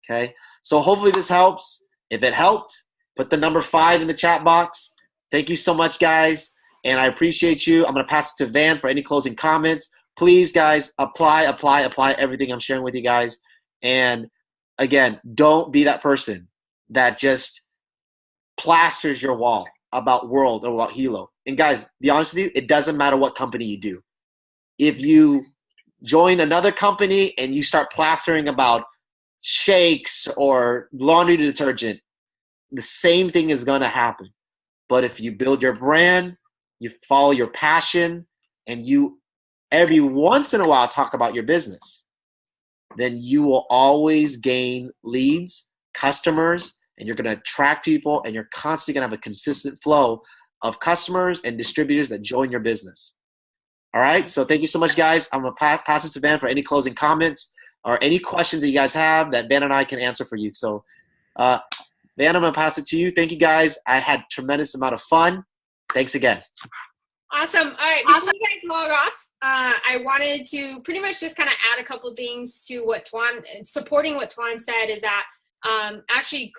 Okay. So hopefully this helps. If it helped, put the number 5 in the chat box. Thank you so much, guys. And I appreciate you. I'm going to pass it to Van for any closing comments. Please, guys, apply everything I'm sharing with you guys. And again, don't be that person that just plasters your wall about World or about Hilo. And guys, be honest with you, it doesn't matter what company you do. If you join another company and you start plastering about shakes or laundry detergent, the same thing is going to happen. But if you build your brand, you follow your passion, and you every once in a while talk about your business, then you will always gain leads, customers, and you're going to attract people, and you're constantly going to have a consistent flow of customers and distributors that join your business. All right. So thank you so much, guys. I'm going to pass it to Van for any closing comments or any questions that you guys have that Van and I can answer for you. So Van, I'm going to pass it to you. Thank you, guys. I had a tremendous amount of fun. Thanks again.
Awesome. All right. Before you guys log off, I wanted to pretty much just kind of add a couple things to what Tuan, supporting what Tuan said, is that actually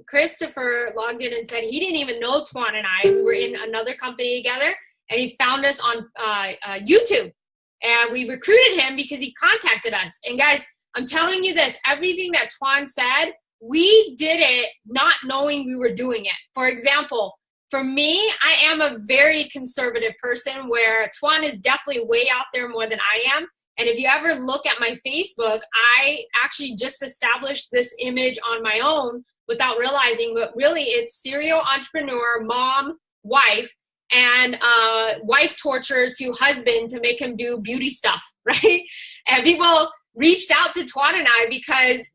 Christopher logged in and said he didn't even know Tuan and I. We were in another company together, and he found us on YouTube. And we recruited him because he contacted us. And guys, I'm telling you this, everything that Tuan said, we did it not knowing we were doing it. For example, for me, I am a very conservative person where Tuan is definitely way out there more than I am. And if you ever look at my Facebook, I actually just established this image on my own without realizing, but really it's serial entrepreneur, mom, wife, and wife torture to husband to make him do beauty stuff, right? And people reached out to Tuan and I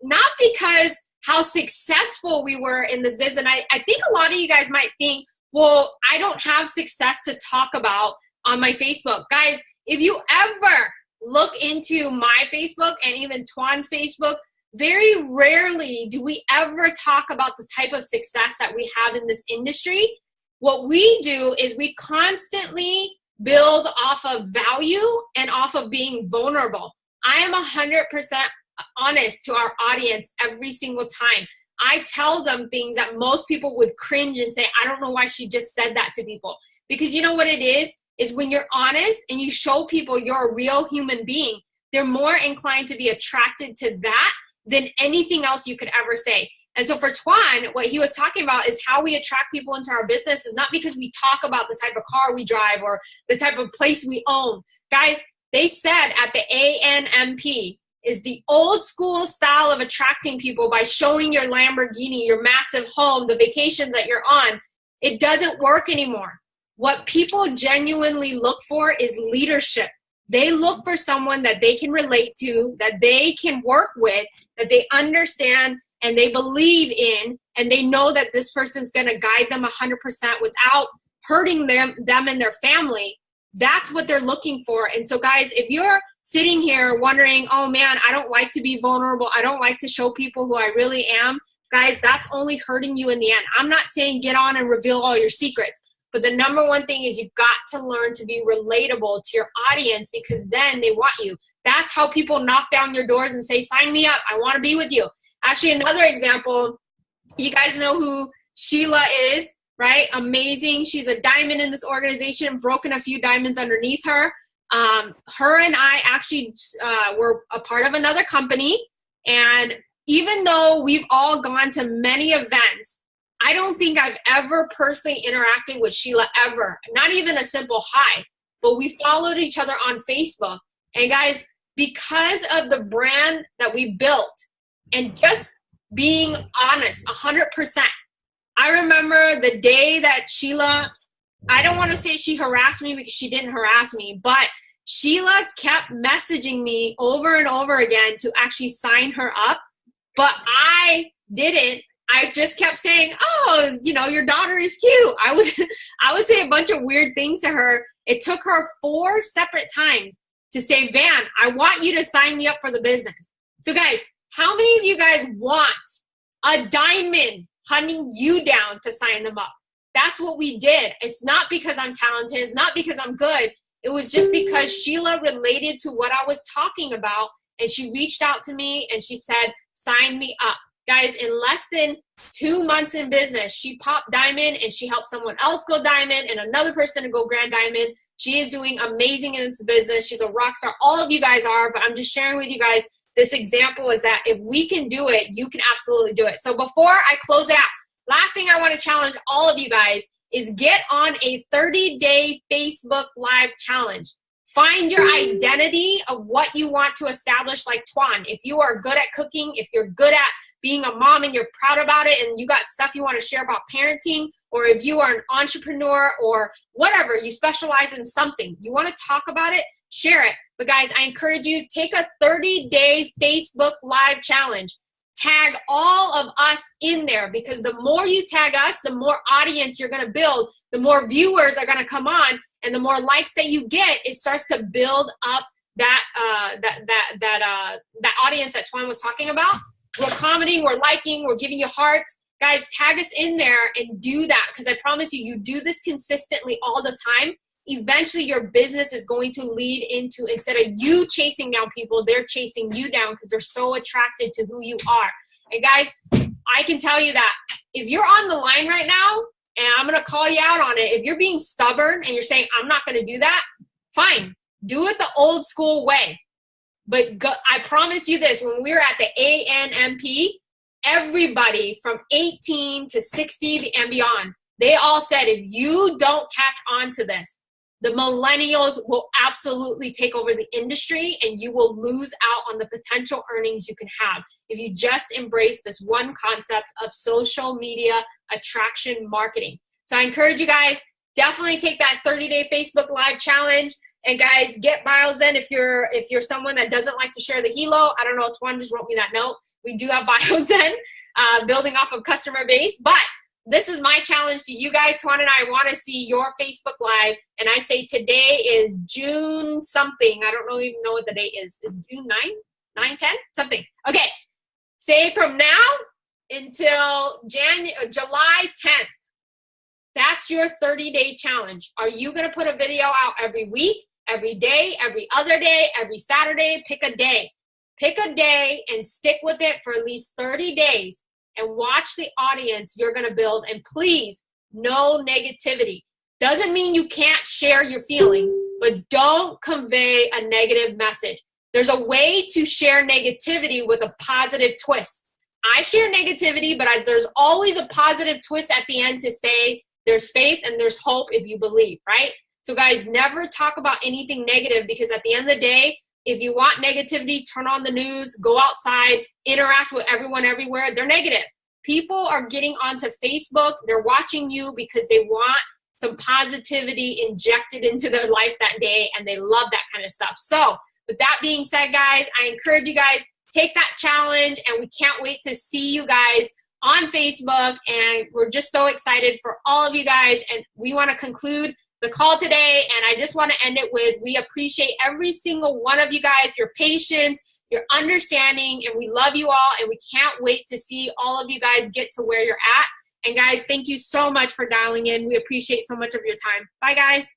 not because how successful we were in this business. And I think a lot of you guys might think, well, I don't have success to talk about on my Facebook. Guys, if you ever look into my Facebook and even Tuan's Facebook, very rarely do we ever talk about the type of success that we have in this industry. What we do is we constantly build off of value and off of being vulnerable. I am 100% honest to our audience every single time. I tell them things that most people would cringe and say, I don't know why she just said that to people. Because you know what it is when you're honest and you show people you're a real human being, they're more inclined to be attracted to that than anything else you could ever say. And so for Tuan, what he was talking about is how we attract people into our business is not because we talk about the type of car we drive or the type of place we own. Guys, they said at the ANMP is the old school style of attracting people by showing your Lamborghini, your massive home, the vacations that you're on. It doesn't work anymore. What people genuinely look for is leadership. They look for someone that they can relate to, that they can work with, that they understand and they believe in, and they know that this person's going to guide them 100% without hurting them and their family. That's what they're looking for. And so guys, if you're sitting here wondering, oh man, I don't like to be vulnerable, I don't like to show people who I really am, guys, that's only hurting you in the end. I'm not saying get on and reveal all your secrets, but the number one thing is you've got to learn to be relatable to your audience, because then they want you. That's how people knock down your doors and say, sign me up, I want to be with you. Actually, another example, you guys know who Sheila is, right? Amazing. She's a diamond in this organization, broken a few diamonds underneath her. Her and I actually were a part of another company. And even though we've all gone to many events, I don't think I've ever personally interacted with Sheila ever. Not even a simple hi, but we followed each other on Facebook. And guys, because of the brand that we built and just being honest, 100%, I remember the day that Sheila, I don't want to say she harassed me because she didn't harass me, but Sheila kept messaging me over and over again to actually sign her up, but I didn't. I just kept saying, oh, you know, your daughter is cute. I would say a bunch of weird things to her. It took her 4 separate times to say, Van, I want you to sign me up for the business. So guys, how many of you guys want a diamond hunting you down to sign them up? That's what we did. It's not because I'm talented. It's not because I'm good. It was just because Sheila related to what I was talking about, and she reached out to me and she said, sign me up. Guys, in less than 2 months in business, she popped diamond and she helped someone else go diamond and another person to go grand diamond. She is doing amazing in this business. She's a rock star. All of you guys are, but I'm just sharing with you guys this example is that if we can do it, you can absolutely do it. So before I close it out, last thing I want to challenge all of you guys is get on a 30-day Facebook Live challenge. Find your identity of what you want to establish like Tuan. If you are good at cooking, if you're good at being a mom and you're proud about it and you got stuff you want to share about parenting, or if you are an entrepreneur or whatever, you specialize in something, you want to talk about it, share it. But guys, I encourage you, take a 30-day Facebook Live challenge. Tag all of us in there, because the more you tag us, the more audience you're going to build, the more viewers are going to come on, and the more likes that you get, it starts to build up that audience that Tuan was talking about. We're commenting, we're liking, we're giving you hearts. Guys, tag us in there and do that, because I promise you, you do this consistently all the time. Eventually your business is going to lead into, instead of you chasing down people, they're chasing you down because they're so attracted to who you are. And guys, I can tell you that if you're on the line right now, and I'm going to call you out on it, if you're being stubborn and you're saying, I'm not going to do that, fine. Do it the old school way. But I promise you this, when we were at the ANMP, everybody from 18 to 60 and beyond, they all said, if you don't catch on to this, the millennials will absolutely take over the industry and you will lose out on the potential earnings you can have if you just embrace this one concept of social media attraction marketing. So I encourage you guys, definitely take that 30-day Facebook Live challenge. And guys, get bios in if you're someone that doesn't like to share the helo. I don't know, Tuan just wrote me that note. We do have bios in, building off of customer base. But this is my challenge to you guys. Tuan and I want to see your Facebook Live. And I say today is June something. I don't even know what the date is. Is June 9, 10? Something. Okay. Say from now until July 10th. That's your 30-day challenge. Are you going to put a video out every week, every day, every other day, every Saturday? Pick a day. Pick a day and stick with it for at least 30 days and watch the audience you're going to build. And please, no negativity. Doesn't mean you can't share your feelings, but don't convey a negative message. There's a way to share negativity with a positive twist. I share negativity, but there's always a positive twist at the end to say there's faith and there's hope if you believe, right? So guys, never talk about anything negative, because at the end of the day, if you want negativity, turn on the news, go outside, interact with everyone everywhere. They're negative. People are getting onto Facebook. They're watching you because they want some positivity injected into their life that day, and they love that kind of stuff. So with that being said, guys, I encourage you guys, take that challenge, and we can't wait to see you guys on Facebook. And we're just so excited for all of you guys. And we want to conclude the call today. And I just want to end it with, we appreciate every single one of you guys, your patience, your understanding, and we love you all. And we can't wait to see all of you guys get to where you're at. And guys, thank you so much for dialing in. We appreciate so much of your time. Bye, guys.